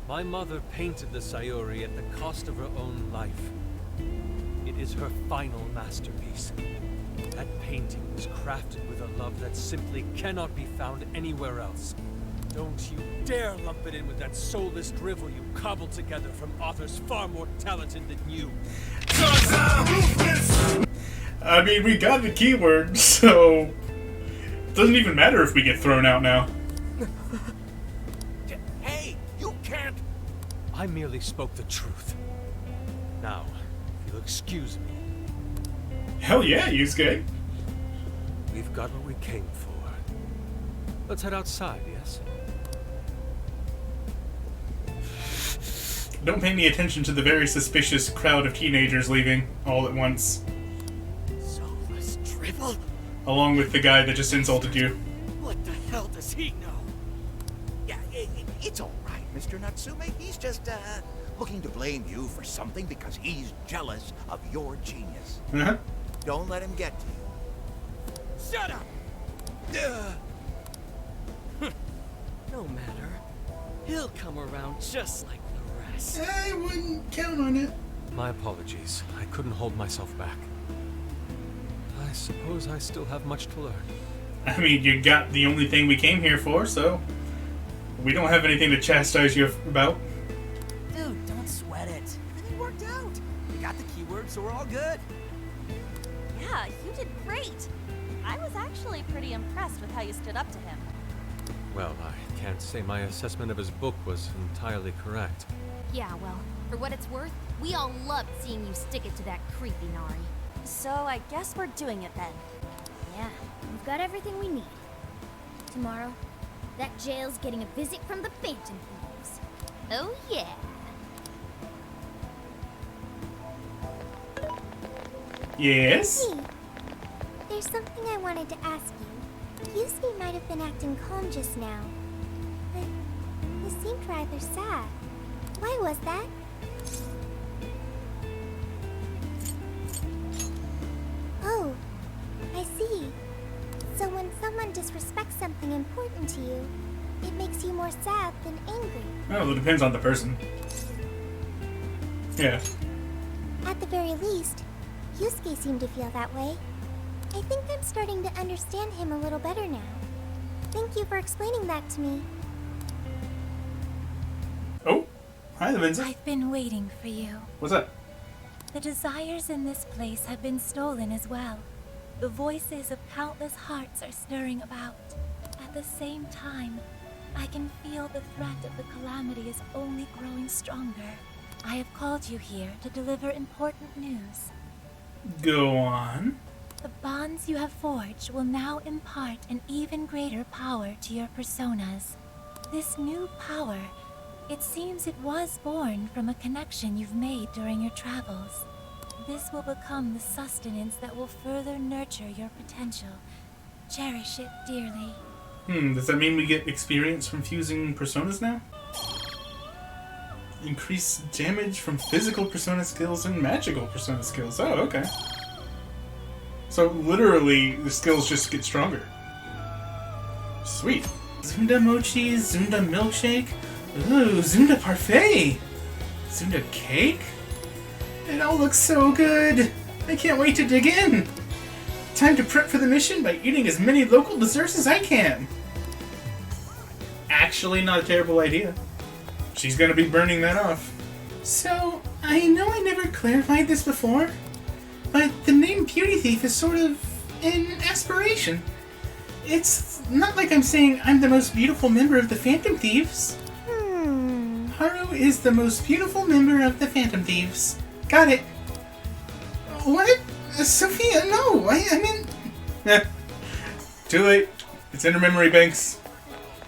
My mother painted the Sayuri at the cost of her own life. It is her final masterpiece. That painting was crafted with a love that simply cannot be found anywhere else. Don't you dare lump it in with that soulless drivel you cobbled together from authors far more talented than you. I mean, we got the keyword, so it doesn't even matter if we get thrown out now. Hey, you can't. I merely spoke the truth. Now, if you'll excuse me. Hell yeah, Yusuke. We've got what we came for. Let's head outside, yes? Don't pay any attention to the very suspicious crowd of teenagers leaving all at once. Soulless drivel? Along with the guy that just insulted you. What the hell does he know? Yeah, it's all right, Mr. Natsume. He's just, looking to blame you for something because he's jealous of your genius. Uh-huh. Don't let him get to you. Shut up! No matter. He'll come around just like the rest. I wouldn't count on it. My apologies. I couldn't hold myself back. I suppose I still have much to learn. I mean, you got the only thing we came here for, so we don't have anything to chastise you about. Dude, don't sweat it. Everything worked out. We got the keyword, so we're all good. Yeah, you did great. I was actually pretty impressed with how you stood up to him. Well, I can't say my assessment of his book was entirely correct. Yeah, well, for what it's worth, we all loved seeing you stick it to that creepy Nari. So I guess we're doing it then. Yeah, we've got everything we need. Tomorrow, that jail's getting a visit from the Phantom Thieves. Oh yeah. Yes? Hey, there's something I wanted to ask you. Yusuke might have been acting calm just now, but he seemed rather sad. Why was that? Oh, I see. So when someone disrespects something important to you, it makes you more sad than angry. Well, it depends on the person. Yeah. At the very least, Yusuke seemed to feel that way. I think I'm starting to understand him a little better now. Thank you for explaining that to me. Oh, hi, Yamsy. I've been waiting for you. What's up? The desires in this place have been stolen as well. The voices of countless hearts are stirring about. At the same time, I can feel the threat of the calamity is only growing stronger. I have called you here to deliver important news. Go on. The bonds you have forged will now impart an even greater power to your personas. This new power, it seems it was born from a connection you've made during your travels. This will become the sustenance that will further nurture your potential. Cherish it dearly. Does that mean we get experience from fusing personas now? Increase damage from physical persona skills and magical persona skills. Oh, okay. So literally, the skills just get stronger. Sweet. Zunda mochi, Zunda milkshake, ooh, Zunda parfait, Zunda cake? It all looks so good! I can't wait to dig in! Time to prep for the mission by eating as many local desserts as I can! Actually, not a terrible idea. She's gonna be burning that off. So, I know I never clarified this before, but the name Beauty Thief is sort of an aspiration. It's not like I'm saying I'm the most beautiful member of the Phantom Thieves. Haru is the most beautiful member of the Phantom Thieves. Got it. What? Sophia, no. I mean... Too late. It's in her memory banks.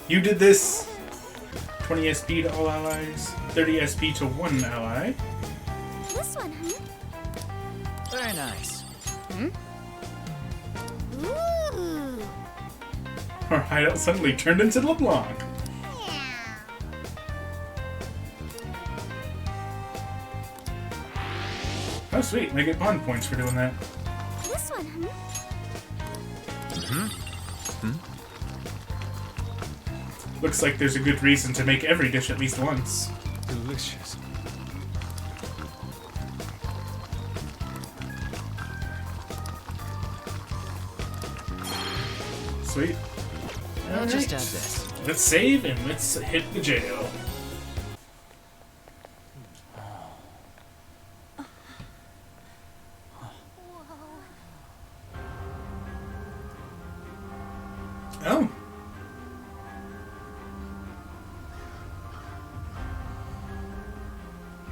You did this. 20 SP to all allies. 30 SP to one ally. This one, huh? Very nice. Ooh. Our hideout suddenly turned into LeBlanc. Oh sweet, I get bond points for doing that. This one, huh? Looks like there's a good reason to make every dish at least once. Delicious. Sweet. I'll Alright. just add this. Let's save and let's hit the jail. Oh.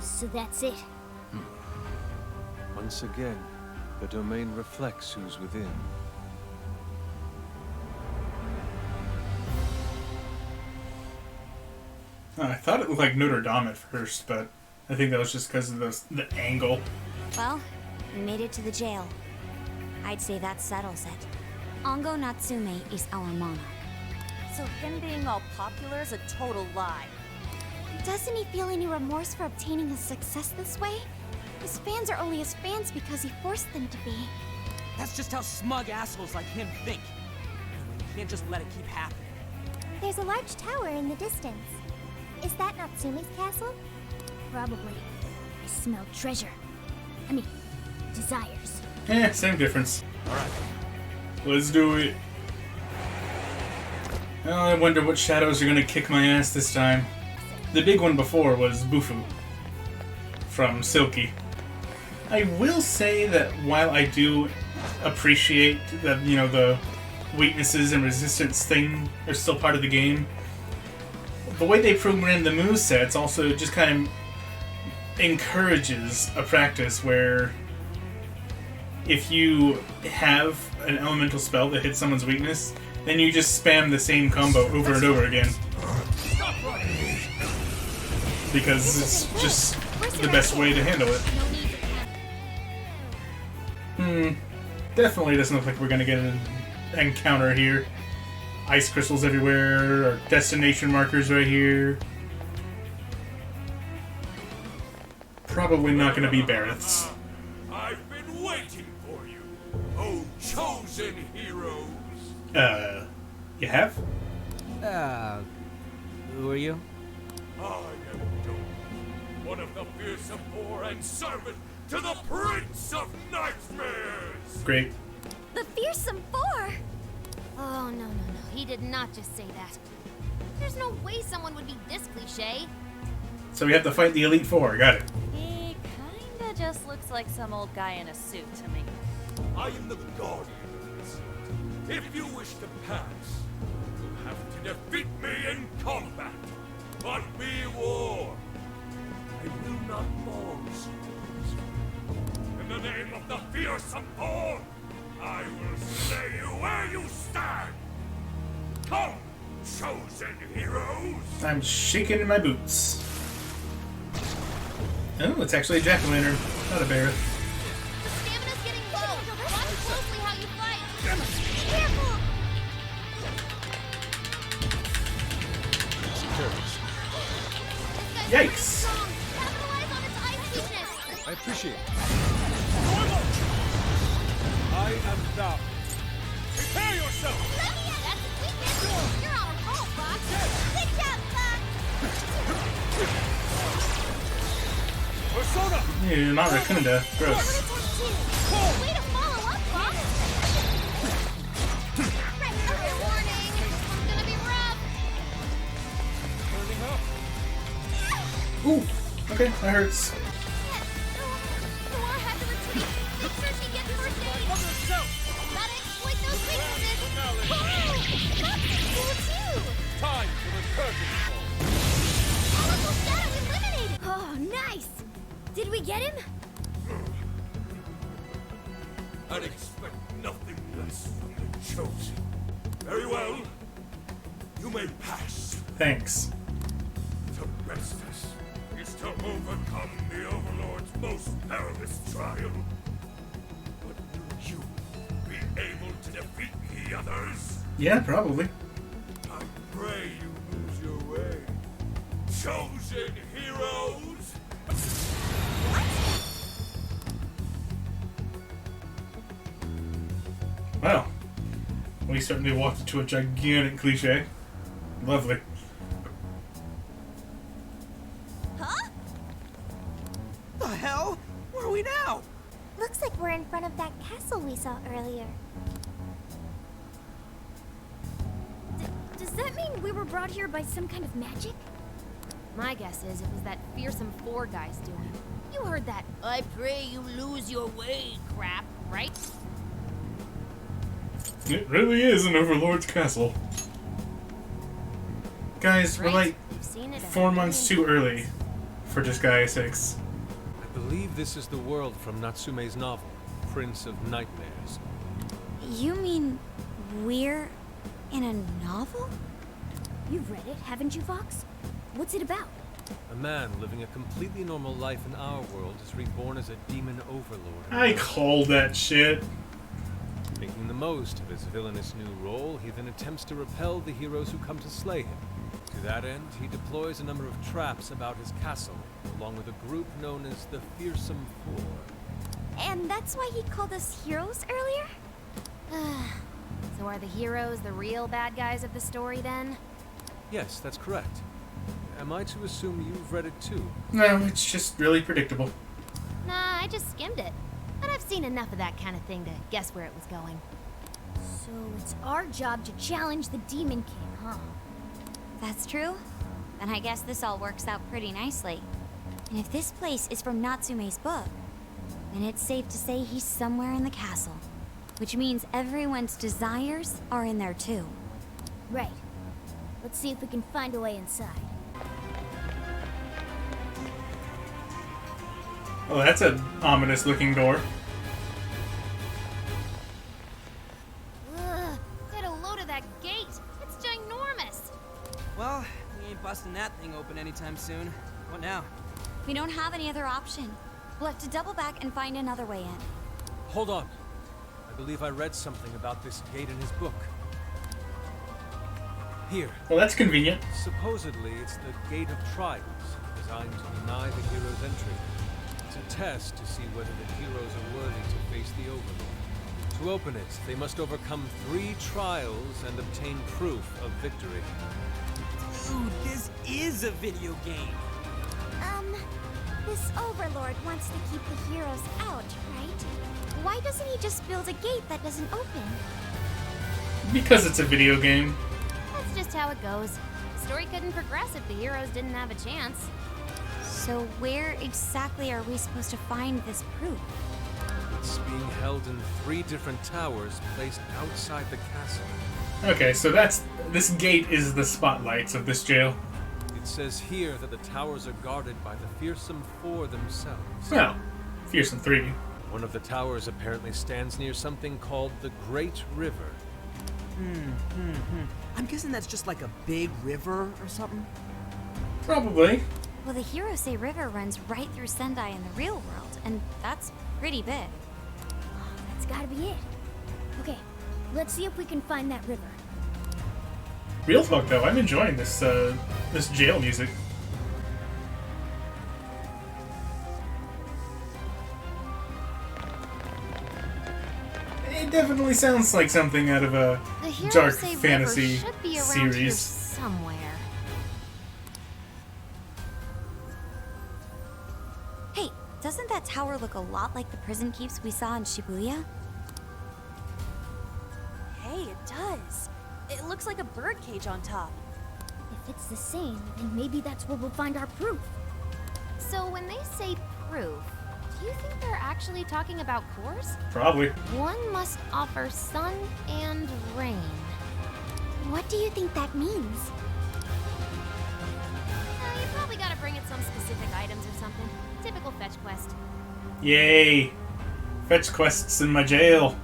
So that's it. Once again, the domain reflects who's within. I thought it looked like Notre Dame at first, but I think that was just because of the angle. Well, we made it to the jail. I'd say that settles it. Ongo Natsume is our monarch. So him being all popular is a total lie. Doesn't he feel any remorse for obtaining his success this way? His fans are only his fans because he forced them to be. That's just how smug assholes like him think. You can't just let it keep happening. There's a large tower in the distance. Is that Natsume's castle? Probably. I smell treasure. I mean, desires. Same difference. Alright. Let's do it. Well, I wonder what shadows are gonna kick my ass this time. The big one before was Bufu from Silky. I will say that while I do appreciate that, you know, the weaknesses and resistance thing are still part of the game, the way they program the movesets also just kind of encourages a practice where if you have an elemental spell that hits someone's weakness, then you just spam the same combo over and over again. Because it's just the best way to handle it. Definitely doesn't look like we're gonna get an encounter here. Ice crystals everywhere, or destination markers right here. Probably not gonna be Barrett's. I've been waiting for you, oh chosen heroes. You have? Who are you? I am Doom, one of the fearsome four and servant to the Prince of Nightmares! Great. The fearsome four! Oh, no. He did not just say that. There's no way someone would be this cliche. So we have to fight the Elite Four, got it. He kinda just looks like some old guy in a suit to me. I am the guardian of this. If you wish to pass, you'll have to defeat me in combat. But be warned, I will not fall so easily. In the name of the fearsome four, I will slay you where you stand. Come, chosen heroes. I'm shaking in my boots. Oh, it's actually a jack-o'-lantern, not a bear. The stamina's getting low. Watch closely how you fight. Careful! Yikes! Capitalize on its ice weakness. I appreciate it. I am thou. Prepare yourself. That's its weakness. You're on a roll, Fox. Good job, Fox. Persona. Ew, not Raccoonda. Gross. Way to follow up, Fox. Right, warning. It's gonna be rough. Ooh, okay, that hurts. Thor had to retreat. Make sure she gets first aid. Gotta exploit those weaknesses. Whoa! Did we get him? I'd expect nothing less from the chosen. Very well. You may pass. Thanks. To best us is to overcome the Overlord's most perilous trial. But will you be able to defeat the others? Yeah, probably. I pray you lose your way. Chosen heroes! Wow. We certainly walked into a gigantic cliche. Lovely. Huh? The hell? Where are we now? Looks like we're in front of that castle we saw earlier. Does that mean we were brought here by some kind of magic? My guess is it was that fearsome four guy's doing. You heard that "I pray you lose your way" crap, right? It really is an Overlord's castle. Guys, we're like 4 months too early for Disgaea 6. I believe this is the world from Natsume's novel, Prince of Nightmares. You mean we're in a novel? You've read it, haven't you, Fox? What's it about? A man living a completely normal life in our world is reborn as a demon overlord. I called that shit. Making the most of his villainous new role, he then attempts to repel the heroes who come to slay him. To that end, he deploys a number of traps about his castle, along with a group known as the Fearsome Four. And that's why he called us heroes earlier? So are the heroes the real bad guys of the story then? Yes, that's correct. Am I to assume you've read it too? No, it's just really predictable. Nah, I just skimmed it. But I've seen enough of that kind of thing to guess where it was going. So it's our job to challenge the Demon King, huh? That's true. Then I guess this all works out pretty nicely. And if this place is from Natsume's book, then it's safe to say he's somewhere in the castle. Which means everyone's desires are in there too. Right. Let's see if we can find a way inside. Oh, that's an ominous looking door. Ugh, get a load of that gate. It's ginormous. Well, we ain't busting that thing open anytime soon. What now? We don't have any other option. We'll have to double back and find another way in. Hold on. I believe I read something about this gate in his book. Here. Well, that's convenient. Supposedly, it's the Gate of Trials, designed to deny the heroes entry. It's a test to see whether the heroes are worthy to face the Overlord. To open it, they must overcome 3 trials and obtain proof of victory. Dude, this is a video game. This Overlord wants to keep the heroes out, right? Why doesn't he just build a gate that doesn't open? Because it's a video game. That's just how it goes. The story couldn't progress if the heroes didn't have a chance. So where exactly are we supposed to find this proof? It's being held in 3 different towers placed outside the castle. Okay, so this gate is the spotlights of this jail. It says here that the towers are guarded by the Fearsome Four themselves. Well, Fearsome 3. One of the towers apparently stands near something called the Great River. I'm guessing that's just like a big river or something? Probably. Well, the Hirose River runs right through Sendai in the real world, and that's pretty big. That's gotta be it. Okay, let's see if we can find that river. Real talk though, I'm enjoying this this jail music. It definitely sounds like something out of a The dark Hirose fantasy River should be around here series. somewhere. Hey, doesn't that tower look a lot like the prison keeps we saw in Shibuya? Hey, it does. It looks like a birdcage on top. If it's the same, then maybe that's where we'll find our proof. So when they say proof, do you think they're actually talking about cores? Probably. One must offer sun and rain. What do you think that means? You probably gotta bring it some specific items or something. Typical fetch quest. Yay! Fetch quests in my jail.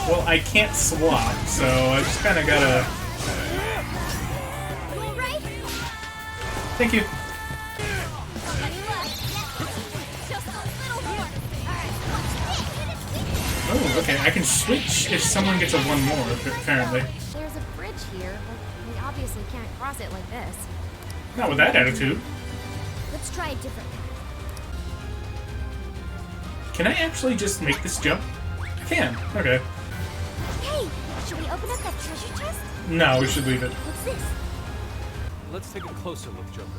Well, I can't swap, so I just kind of gotta... Thank you. Oh, okay. I can switch if someone gets a one more, apparently. There's a bridge here, but we obviously can't cross it like this. Not with that attitude. Let's try a different path. Can I actually just make this jump? I can. Okay. Hey, should we open up that treasure chest? No, we should leave it. What's this? Let's take a closer look, Joker.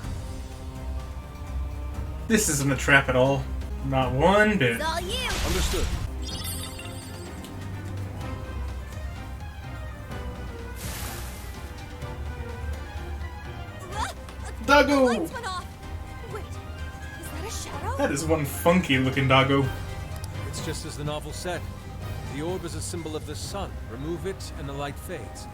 This isn't a trap at all. Not one bit. It's all you. Understood. Doggo! Lights went off. Wait, is that a shadow? That is one funky looking doggo. It's just as the novel said. The orb is a symbol of the sun. Remove it and the light fades.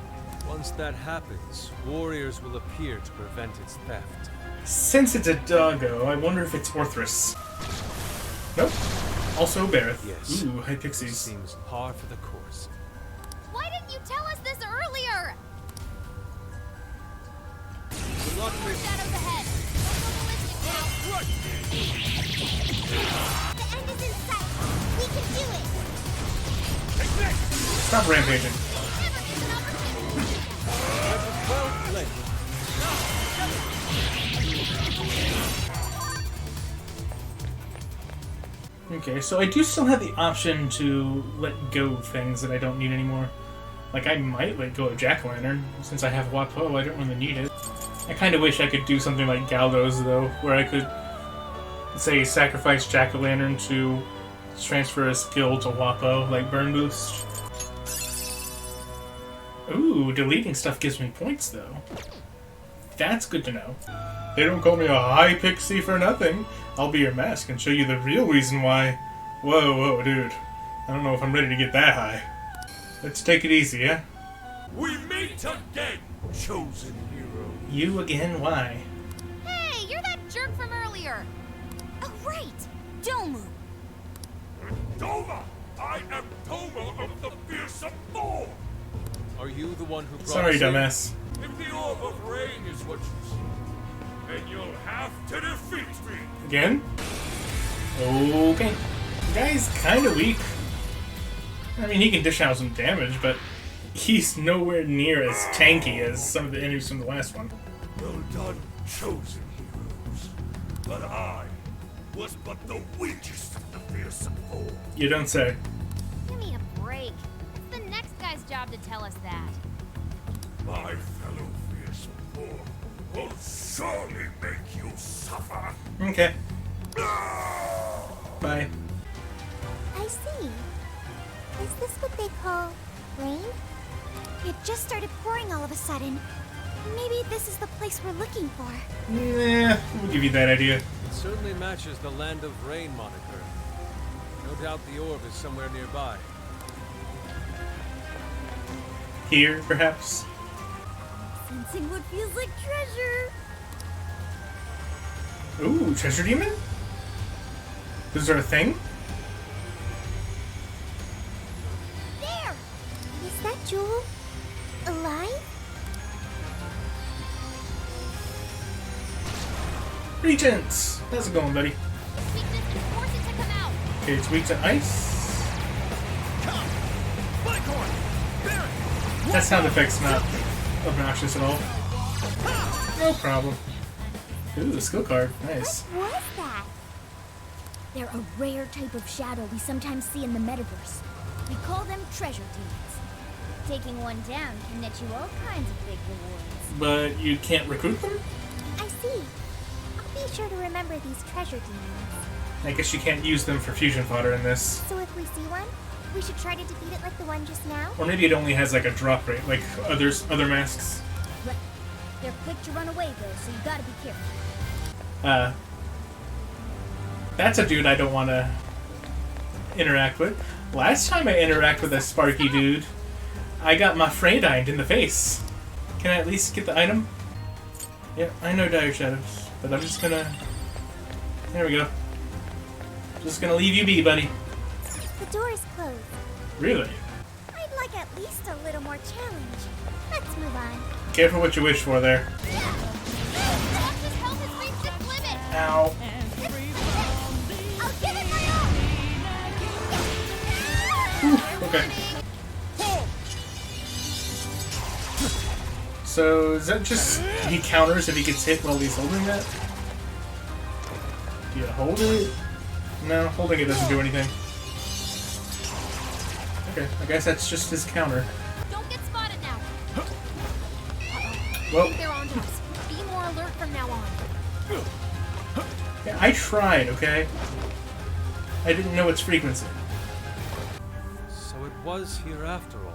Once that happens, warriors will appear to prevent its theft. Since it's a doggo, I wonder if it's Orthrus. Nope. Also Bareth. Yes. Ooh, hi pixies. Seems par for the course. Why didn't you tell us this earlier? More shadows ahead. Don't go ballistic now. The end is in sight. We can do it. Stop rampaging. Okay, so I do still have the option to let go of things that I don't need anymore. Like, I might let go of Jack-O-Lantern. Since I have Wapo, I don't really need it. I kind of wish I could do something like Galdo's, though, where I could, say, sacrifice Jack-O-Lantern to transfer a skill to Wapo, like Burn Boost. Ooh, deleting stuff gives me points, though. That's good to know. They don't call me a high pixie for nothing. I'll be your mask and show you the real reason why. Whoa, whoa, dude. I don't know if I'm ready to get that high. Let's take it easy, yeah? We meet again, chosen hero. You again? Why? Hey, you're that jerk from earlier. Oh, right. Domu. Doma! I am Doma of the fearsome form! Are you the one who brought Sorry, us in? dumbass. If the orb of rain is what you see, then you'll have to defeat me! Again? Okay. The guy's kinda weak. I mean, he can dish out some damage, but he's nowhere near as tanky as some of the enemies from the last one. Well done, chosen heroes. But I was but the weakest of the fearsome form. You don't say. Give me a break. It's the next guy's job to tell us that. My fellow fearsome form will surely make you suffer. Okay. Bye. I see. Is this what they call rain? It just started pouring all of a sudden. Maybe this is the place we're looking for. Nah, we'll give you that idea. It certainly matches the Land of Rain moniker. No doubt the orb is somewhere nearby. Here, perhaps? Sensing what feels like treasure. Ooh, treasure demon? Is there a thing? There! Is that Jewel alive? Regents! How's it going, buddy? Force it to come out. Okay, it's weak to ice. That sound effect's not obnoxious at all. No problem. Ooh, skill card. Nice. What was that? They're a rare type of shadow we sometimes see in the metaverse. We call them treasure demons. Taking one down can net you all kinds of big rewards. But you can't recruit them? I see. I'll be sure to remember these treasure demons. I guess you can't use them for fusion fodder in this. So if we see one, we should try to defeat it like the one just now? Or maybe it only has like a drop rate, like other masks. Right. They're quick to run away though, so you gotta be careful. That's a dude I don't want to interact with. Last time I interacted with a Sparky dude, I got my Freydined in the face. Can I at least get the item? Yeah, I know Dire Shadows, but I'm just gonna... There we go. Just gonna leave you be, buddy. The door is closed. Really? I'd like at least a little more challenge. Let's move on. Careful what you wish for there. Fox's health has reached its limit. Ow. I'll give it my all. Okay. So, is that just... he counters if he gets hit while he's holding that? Do you hold it? No, holding it doesn't do anything. Okay, I guess that's just his counter. Don't get spotted now. Well, They're on to us. Be more alert from now on. yeah, I tried, okay? I didn't know its frequency. So it was here after all.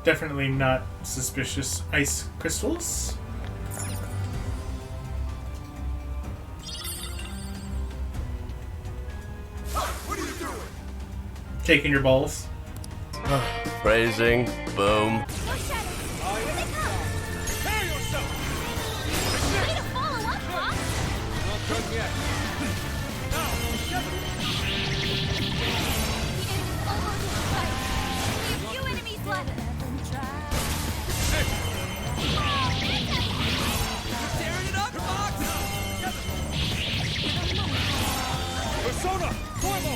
Definitely not suspicious ice crystals. What are you doing? Taking your balls. Phrasing. Boom. Persona! Formo!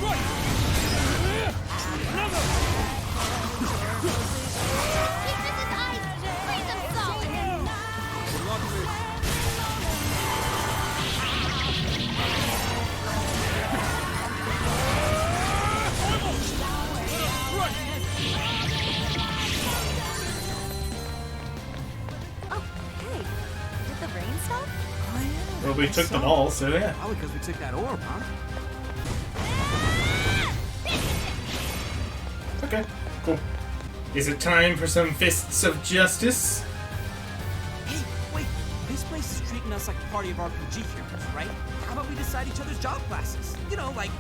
Right! Another! Well, we took them all, so yeah. Probably because we took that orb, huh? Okay, cool. Is it time for some fists of justice? Hey, wait. This place is treating us like a party of RPG heroes, right? How about we decide each other's job classes? You know, like,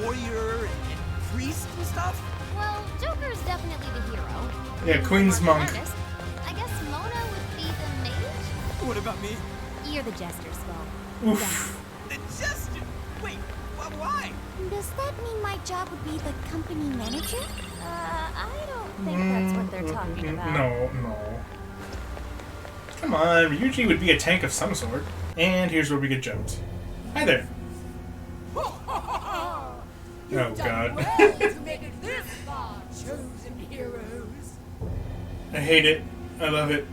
warrior and priest and stuff? Well, Joker's definitely the hero. Yeah, Queen's monk. Artist. I guess Mona would be the mage? What about me? You're the jester, Skull. Oof. The jester? Wait, why? Does that mean my job would be the company manager? I don't think that's what they're talking about. No. Come on, Ryuji would be a tank of some sort. And here's where we get jumped. Hi there. Oh god. To make it this far, chosen heroes. I hate it. I love it.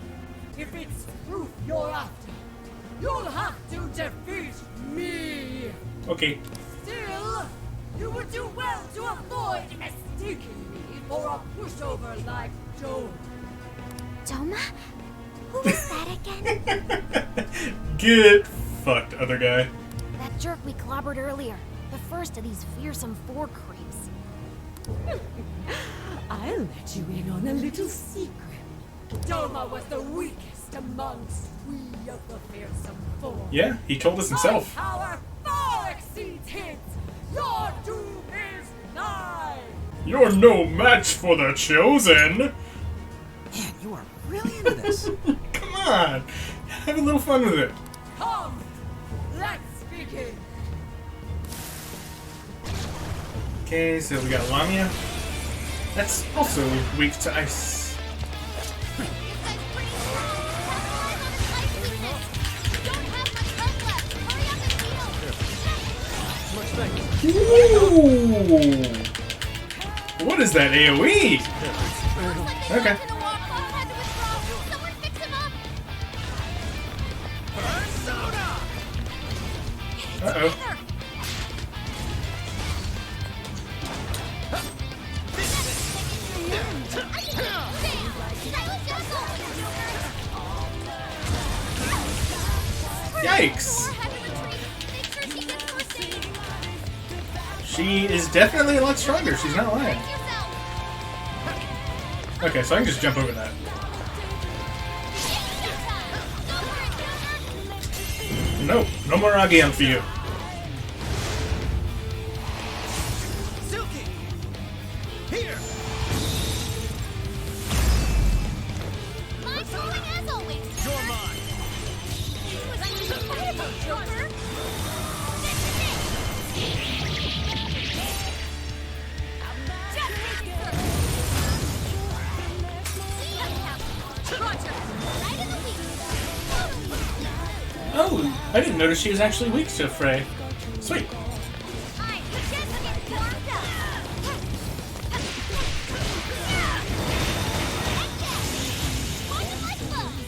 If it's proof you're after, you'll have to defeat me. Okay. Still, you would do well to avoid mistaking me for a pushover like Joe. Doma? Who was that again? Get fucked, other guy. That jerk we clobbered earlier. The first of these fearsome four creeps. I'll let you in on a little secret. Doma was the weakest amongst we of the fearsome four. Yeah, he told us himself. My power far exceeds his. Your doom is nigh. You're no match for the chosen. Man, you are really into this. Come on. Have a little fun with it. Come, let's begin. Okay, so we got Lamia. That's also weak to ice. Ooh. What is that AoE? Okay. Uh-oh. Yikes! She is definitely a lot stronger, she's not lying. Okay, so I can just jump over that. Nope, no more Agion for you. My calling I didn't notice she was actually weak to Frey. Sweet.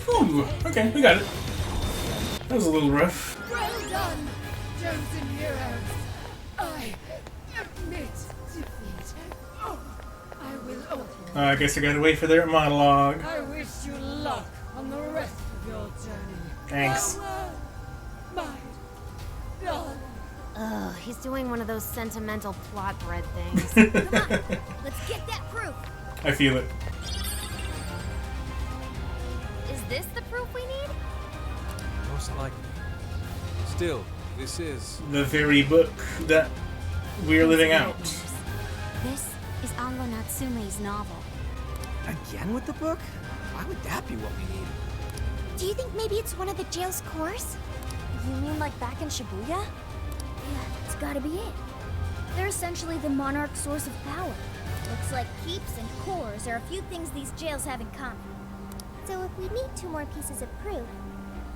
Ooh, okay, we got it. That was a little rough. Well done, chosen heroes. I admit defeat. Oh, I will open. I guess I gotta wait for their monologue. I wish you luck on the rest of your journey. Thanks. My darling. Ugh, he's doing one of those sentimental plot bread things. Come on, let's get that proof. I feel it. Is this the proof we need? Most likely. Still, this is The very book that we're living out. This is Ango Natsume's novel. Again with the book? Why would that be what we need? Do you think maybe it's one of the jail's cores? You mean like back in Shibuya? Yeah, it's gotta be it. They're essentially the monarch's source of power. Looks like keeps and cores are a few things these jails have in common. So if we need 2 more pieces of proof,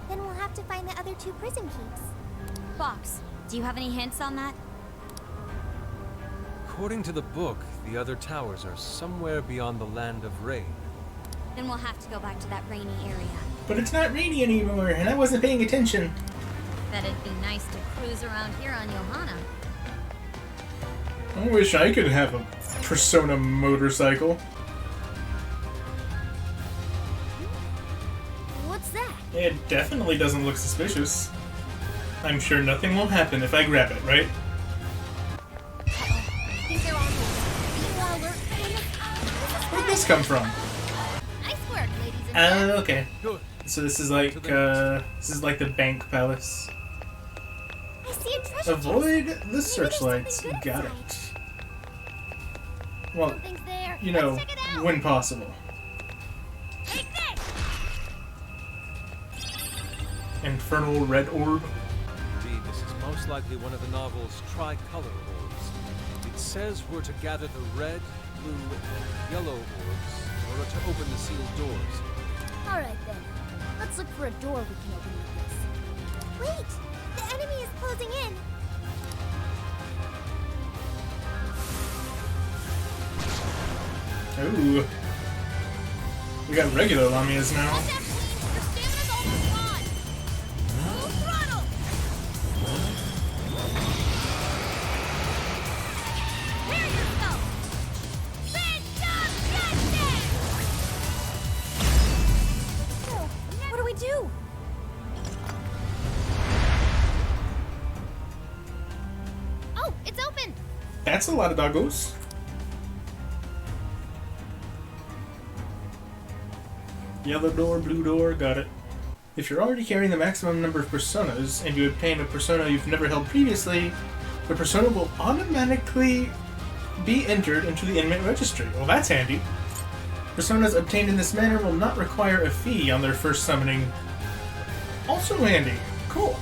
then we'll have to find the other 2 prison keys. Fox, do you have any hints on that? according to the book, the other towers are somewhere beyond the land of rain. Then we'll have to go back to that rainy area. But it's not rainy anymore, and I wasn't paying attention. Bet it'd be nice to cruise around here on Johanna. I wish I could have a Persona motorcycle. What's that? It definitely doesn't look suspicious. I'm sure nothing will happen if I grab it, right? Where did this come from? Nice work, ladies and Okay. So this is like the bank palace. I see a treasure Avoid the searchlights. Got it. Well, Something's there. you know, Let's check it out. when possible. Take this! Infernal red orb. Indeed, this is most likely one of the novel's tricolor orbs. It says we're to gather the red, blue, and yellow orbs in order to open the sealed doors. Alright then. Let's look for a door we can open with this. Wait! The enemy is closing in! Ooh. We got regular Lamias now. What do we do? Oh, it's open! That's a lot of doggos. Yellow door, blue door, got it. If you're already carrying the maximum number of personas, and you obtain a persona you've never held previously, the persona will automatically be entered into the inmate registry. Well, that's handy. Personas obtained in this manner will not require a fee on their first summoning. Also handy. Cool.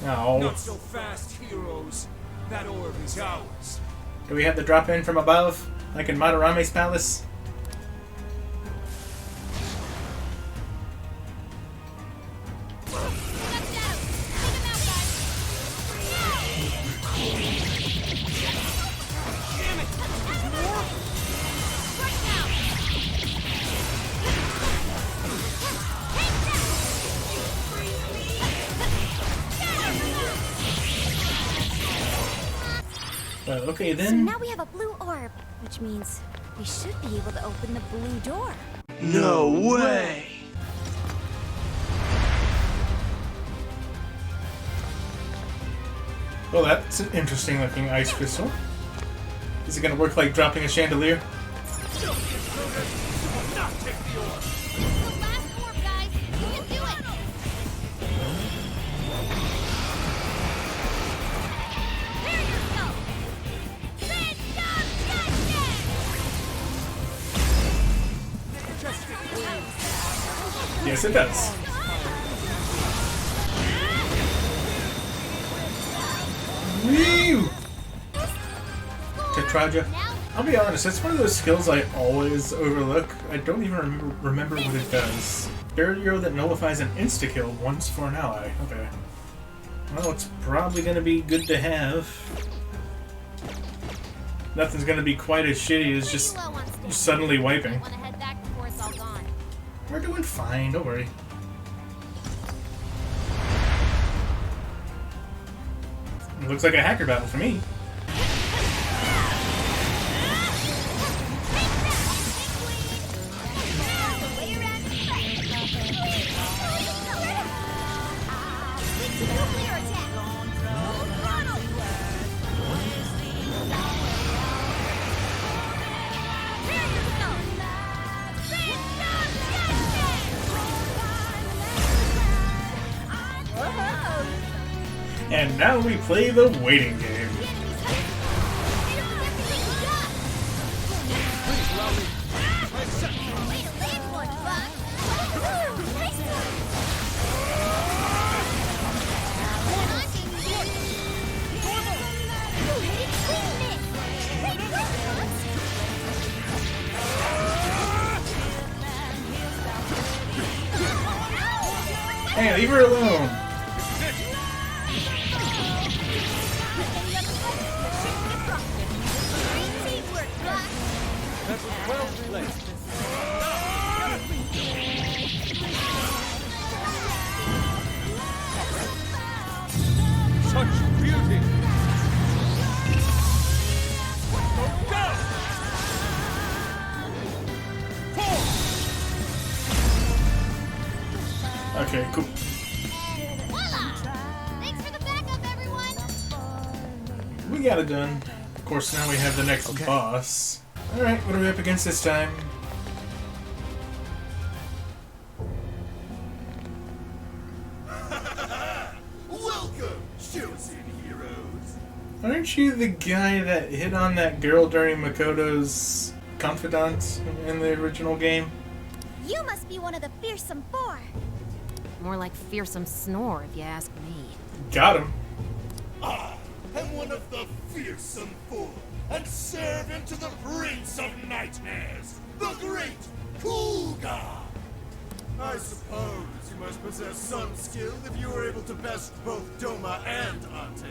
Oh. Not so fast, heroes. That orb is ours. Do we have the drop in from above, like in Madarame's palace? Okay So then. now we have a blue orb, which means we should be able to open the blue door. No way! Well, that's an interesting looking ice crystal. Is it gonna work like dropping a chandelier? Yes, it does. Woo! Tetraja. I'll be honest, it's one of those skills I always overlook. I don't even remember what it does. Barrier that nullifies an insta-kill once for an ally. Okay. Well, it's probably going to be good to have. Nothing's going to be quite as shitty as just suddenly wiping. We're doing fine, don't worry. It looks like a hacker battle for me. And now we play the waiting game. Hey, leave her alone. Such beauty! Okay, cool. Thanks for the backup, everyone. We got it done. Of course, now we have the next boss. Alright, what are we up against this time? Welcome, chosen heroes. Aren't you the guy that hit on that girl during Makoto's confidant in the original game? You must be one of the fearsome four. More like fearsome snore, if you ask me. Got him. I am one of the fearsome four, and serve unto the Prince of Nightmares, the Great Kuga. I suppose you must possess some skill if you were able to best both Doma and Ante.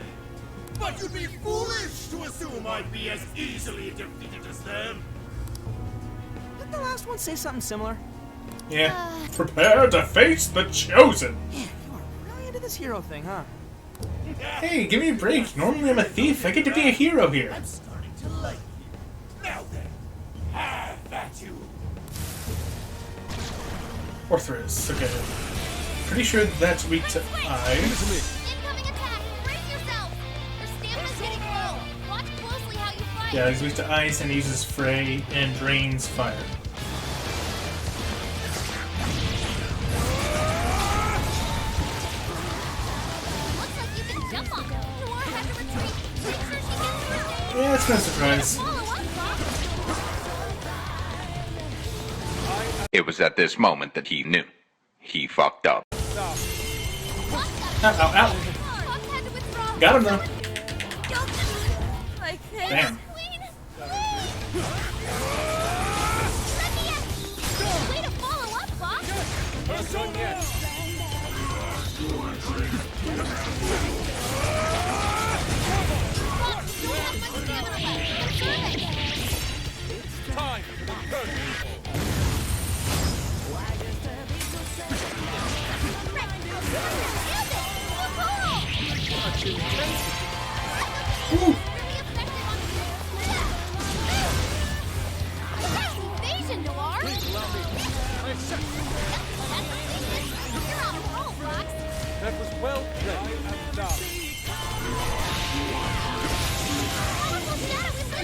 But you'd be foolish to assume I'd be as easily defeated as them. Didn't the last one say something similar? Yeah. Prepare to face the chosen. Man, you are really into this hero thing, huh? Hey, give me a break. Normally I'm a thief. I get to be a hero here. I'm starting to like you. Now then, have at you. Orthrus. Okay. Pretty sure that's weak to ice. Incoming attack. Brace yourself. Your stamina's getting low. Watch closely how you fight. Yeah, he's weak to ice and uses fray and drains fire. Looks like you can jump on her. Noir had to retreat. Make sure she gets through. Yeah, it's no surprise. Follow up, Fox. It was at this moment that he knew. He fucked up. Ow, ow, ow. Got him though. I can't. Damn. Way to follow up, Fox. Not done yet. Fox, you don't have much stamina left. Conserve it. Time for the curtain. Such intensity. Ooh. Evasion, Noir. You're on a roll, Fox. That was well played.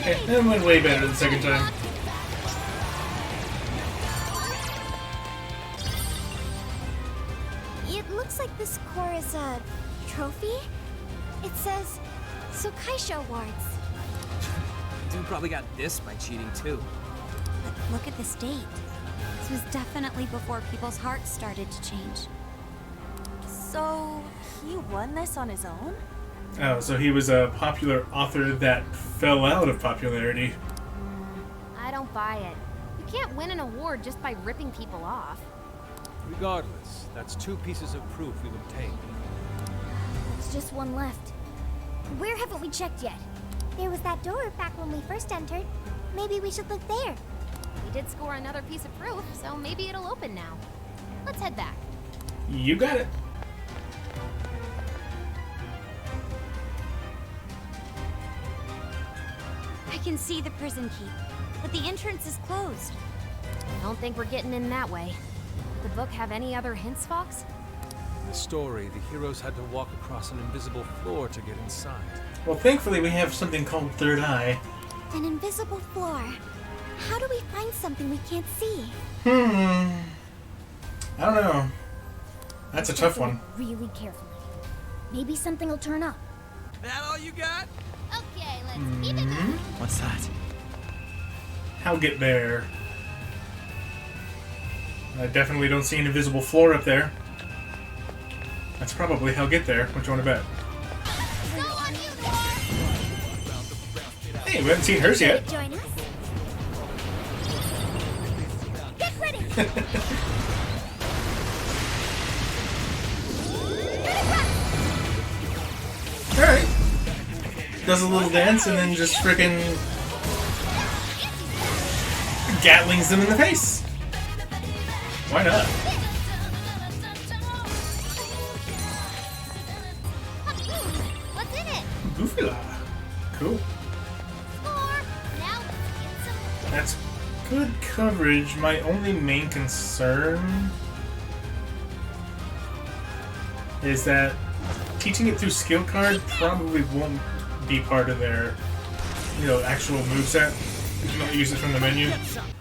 Okay, that went way better the second time. It looks like this core is a trophy. It says Sokaisho Awards. Dude probably got this by cheating too. But look at this date. This was definitely before people's hearts started to change. So, he won this on his own? Oh, so he was a popular author that fell out of popularity. don't buy it. You can't win an award just by ripping people off. Regardless, that's 2 pieces of proof we've obtained. There's just one left. Where haven't we checked yet? There was that door back when we first entered. Maybe we should look there. We did score another piece of proof, so maybe it'll open now. Let's head back. You got it. I can see the prison keep, but the entrance is closed. I don't think we're getting in that way. Did the book have any other hints, Fox? In the story, the heroes had to walk across an invisible floor to get inside. Well, thankfully we have something called Third Eye. An invisible floor. How do we find something we can't see? I don't know. That's a tough one. Really carefully. Maybe something will turn up. That all you got? Okay, let's keep it moving. What's that? How get there? I definitely don't see an invisible floor up there. That's probably how get there. What do you want to bet? Hey, we haven't seen hers yet. Join us. Get ready. Alright. Does a little dance and then just frickin' Gatlings them in the face. Why not? What's in it? Goofy-la. Cool. That's good coverage. My only main concern is that teaching it through skill card probably won't be part of their, actual moveset. You can only use it from the menu.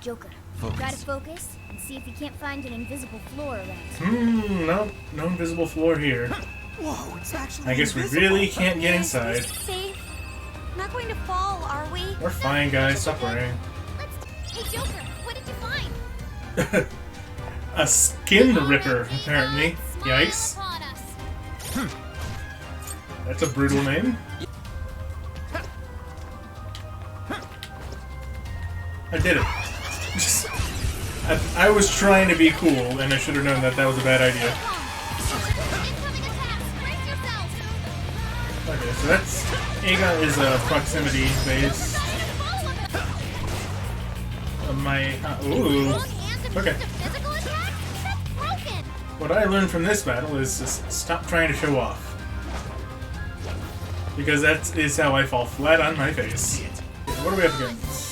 Joker, gotta focus and see if you can't find an invisible floor around. No invisible floor here. Whoa, it's actually I guess we invisible. really can't get inside. Safe. Not going to fall, are we? We're fine, guys. Stop worrying. Hey, Joker, what did you find? A skin ripper, apparently. Yikes. Upon us. That's a brutal name. I did it. I was trying to be cool, and I should have known that that was a bad idea. Okay, so that's... Aegon is a proximity based. Ooh. Okay. What I learned from this battle is just stop trying to show off. Because that is how I fall flat on my face. What are we up against?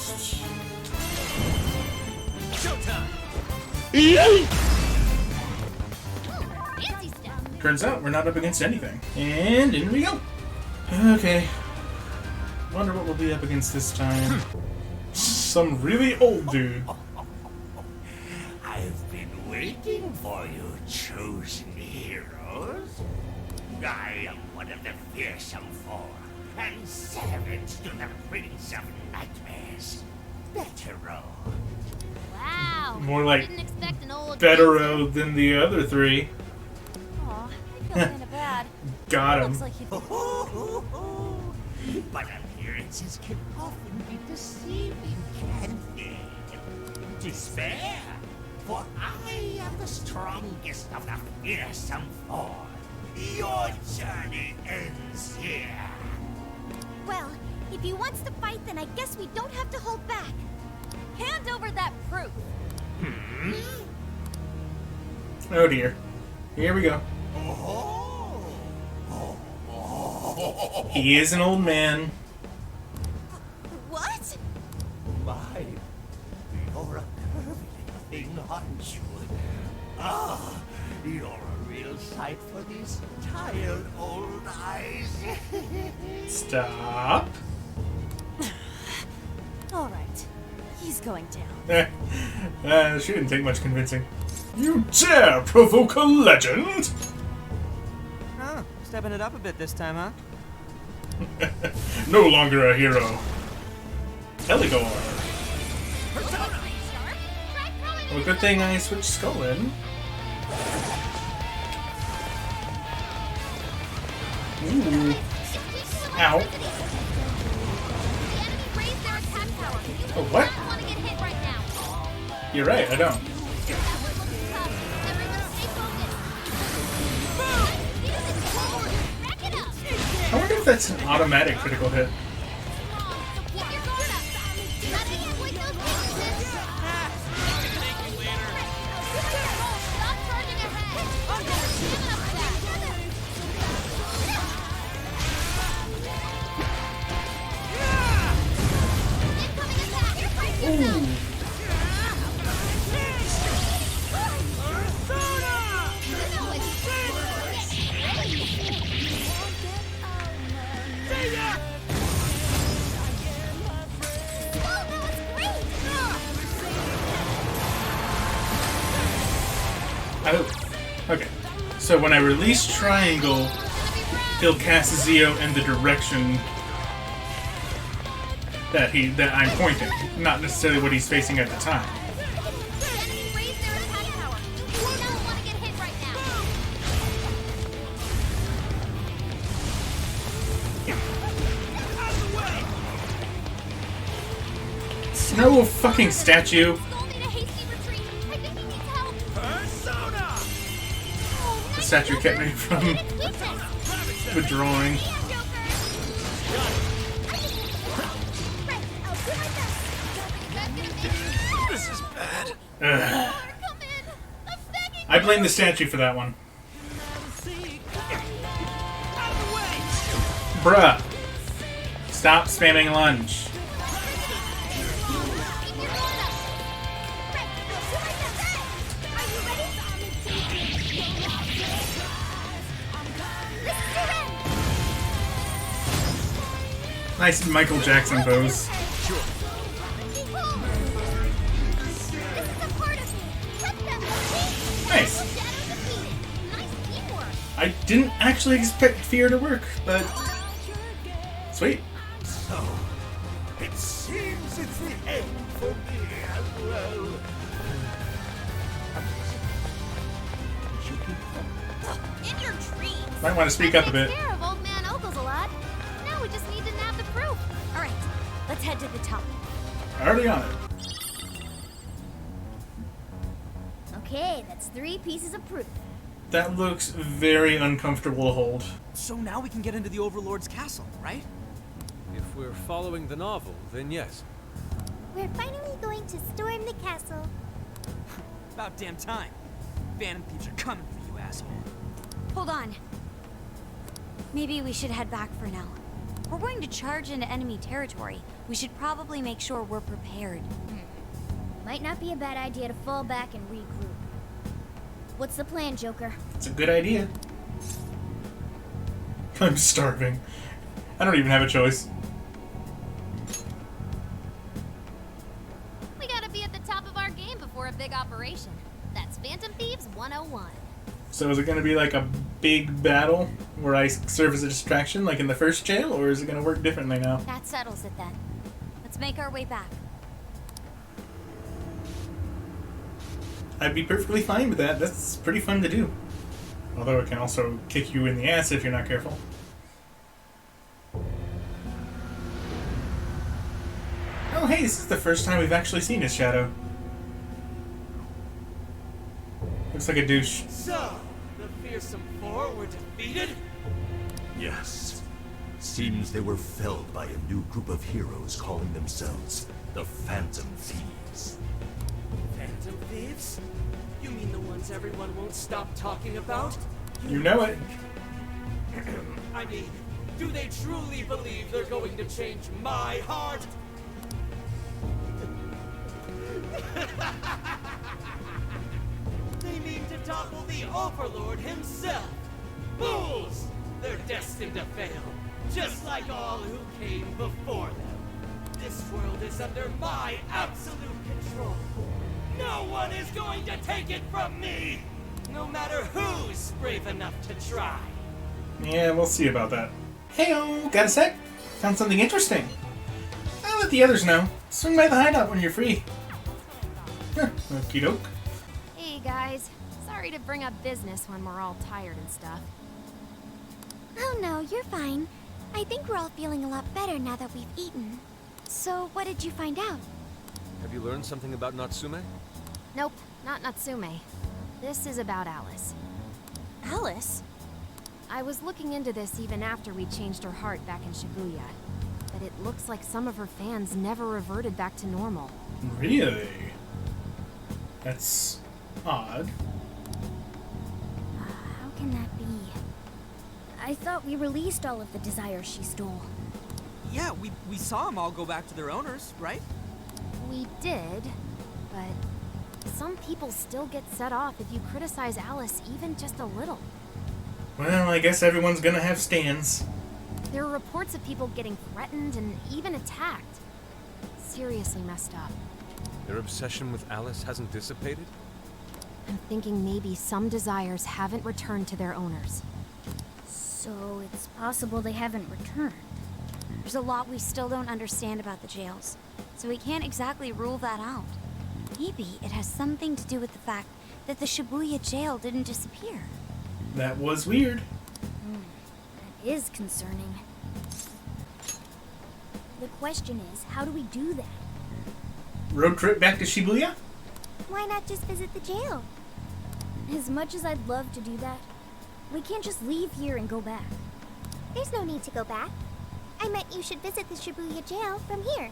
Turns out we're not up against anything. And in we go. Okay. Wonder what we'll be up against this time. Some really old dude. I've been waiting for you, chosen heroes. I am one of the fearsome four, and servants to the Prince of Nightmares. Betero. Wow. More like Didn't expect an old Betero than the other three. Aw, I feel kinda bad. Got him. Looks like he But appearances can often be deceiving, can't they? Despair, for I am the strongest of the fearsome four. Your journey ends here. Well, if he wants to fight, then I guess we don't have to hold back. Hand over that proof. Oh dear. Here we go. He is an old man. What? My, you're a curvy thing, aren't you? Ah, you're a real sight for these tired old eyes. Stop. All right. He's going down. She didn't take much convincing. You dare provoke a legend? Huh, stepping it up a bit this time, huh? No longer a hero. Eligor. Well, good thing I switched Skull in. Ooh. Ow. Oh, what? You're right, I don't. I wonder if that's an automatic critical hit. Ooh. Oh, okay. So when I release triangle, he'll cast Zeo in the direction that I'm pointing, not necessarily what he's facing at the time. No fucking statue. The statue kept me from withdrawing. This is bad. Ugh. I blame the statue for that one. Bruh. Stop spamming lunge. Nice Michael Jackson pose. Nice. I didn't actually expect fear to work, but sweet. So, it seems it's the end for me as well. In your dreams. Might want to speak up a bit. Care of old man Ogles a lot. Now we just need to nab the proof. All right, let's head to the top. Already on it. Okay, that's 3 pieces of proof. That looks very uncomfortable to hold. So now we can get into the Overlord's castle, right? If we're following the novel, then yes. We're finally going to storm the castle. About damn time. Phantom thieves are coming for you, asshole. Hold on. Maybe we should head back for now. We're going to charge into enemy territory. We should probably make sure we're prepared. Might not be a bad idea to fall back and regroup. What's the plan, Joker? It's a good idea. I'm starving. I don't even have a choice. We gotta be at the top of our game before a big operation. That's Phantom Thieves 101. So is it going to be like a big battle where I serve as a distraction like in the first jail, or is it going to work differently now? That settles it then. Let's make our way back. I'd be perfectly fine with that. That's pretty fun to do. Although it can also kick you in the ass if you're not careful. Oh hey, this is the first time we've actually seen his shadow. Looks like a douche. So, the fearsome four were defeated? Yes. Seems they were felled by a new group of heroes calling themselves the Phantom Thieves. Phantom Thieves? You mean the ones everyone won't stop talking about? You know it. I mean, do they truly believe they're going to change my heart? They mean to topple the Overlord himself! Fools! They're destined to fail, just like all who came before them. This world is under my absolute control. No one is going to take it from me! No matter who's brave enough to try. Yeah, we'll see about that. Heyo, got a sec? Found something interesting. I'll let the others know. Swing by the hideout when you're free. Okie doke. Hey guys, sorry to bring up business when we're all tired and stuff. Oh no, you're fine. I think we're all feeling a lot better now that we've eaten. So, what did you find out? Have you learned something about Natsume? Nope, not Natsume. This is about Alice. Alice? I was looking into this even after we changed her heart back in Shibuya. But it looks like some of her fans never reverted back to normal. Really? That's odd. How can that be? I thought we released all of the desires she stole. Yeah, we saw them all go back to their owners, right? We did, but some people still get set off if you criticize Alice even just a little. Well, I guess everyone's gonna have stands. There are reports of people getting threatened and even attacked. Seriously messed up. Their obsession with Alice hasn't dissipated? I'm thinking maybe some desires haven't returned to their owners. So it's possible they haven't returned. There's a lot we still don't understand about the jails, so we can't exactly rule that out. Maybe it has something to do with the fact that the Shibuya jail didn't disappear. That was weird. That is concerning. The question is, how do we do that? Road trip back to Shibuya? Why not just visit the jail? As much as I'd love to do that, we can't just leave here and go back. There's no need to go back. I meant you should visit the Shibuya jail from here.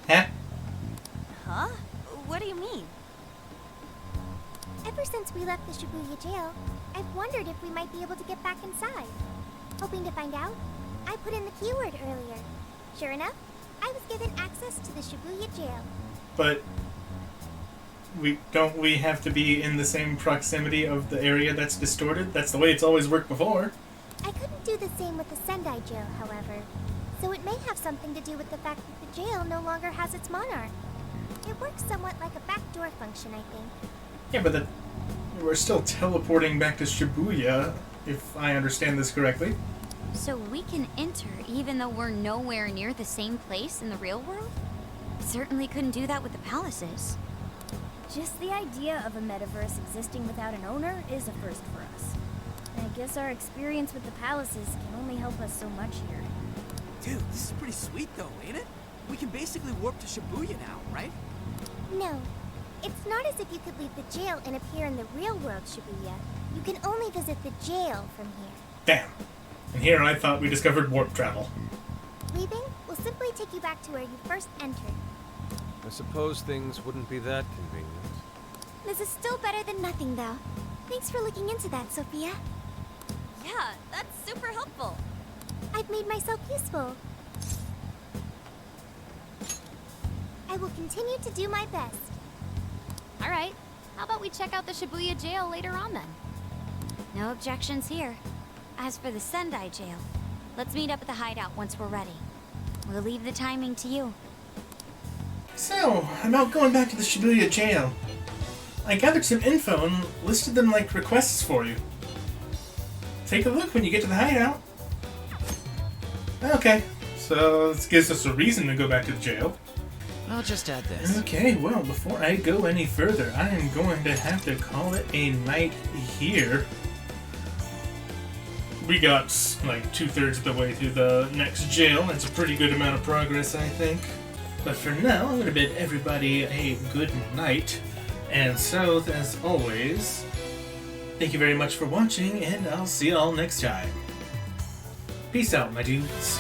Huh? Huh? What do you mean? Ever since we left the Shibuya jail, I've wondered if we might be able to get back inside. Hoping to find out, I put in the keyword earlier. Sure enough, I was given access to the Shibuya jail. But we have to be in the same proximity of the area that's distorted? That's the way it's always worked before. I couldn't do the same with the Sendai jail, however. So it may have something to do with the fact that the jail no longer has its monarch. It works somewhat like a backdoor function, I think. Yeah, but we're still teleporting back to Shibuya, if I understand this correctly. So we can enter even though we're nowhere near the same place in the real world? We certainly couldn't do that with the palaces. Just the idea of a metaverse existing without an owner is a first for us. I guess our experience with the palaces can only help us so much here. Dude, this is pretty sweet though, ain't it? We can basically warp to Shibuya now, right? No. It's not as if you could leave the jail and appear in the real world, Shibuya. You can only visit the jail from here. Damn. And here I thought we discovered warp travel. Leaving will simply take you back to where you first entered. I suppose things wouldn't be that convenient. This is still better than nothing, though. Thanks for looking into that, Sophia. Yeah, that's super helpful. I've made myself useful. I will continue to do my best. Alright, how about we check out the Shibuya jail later on then? No objections here. As for the Sendai jail, let's meet up at the hideout once we're ready. We'll leave the timing to you. So, about going back to the Shibuya jail. I gathered some info and listed them like requests for you. Take a look when you get to the hideout. Okay, so this gives us a reason to go back to the jail. I'll just add this. Okay, well, before I go any further, I am going to have to call it a night here. We got like 2/3 of the way through the next jail. That's a pretty good amount of progress, I think. But for now, I'm going to bid everybody a good night. And so, as always, thank you very much for watching, and I'll see y'all next time. Peace out, my dudes.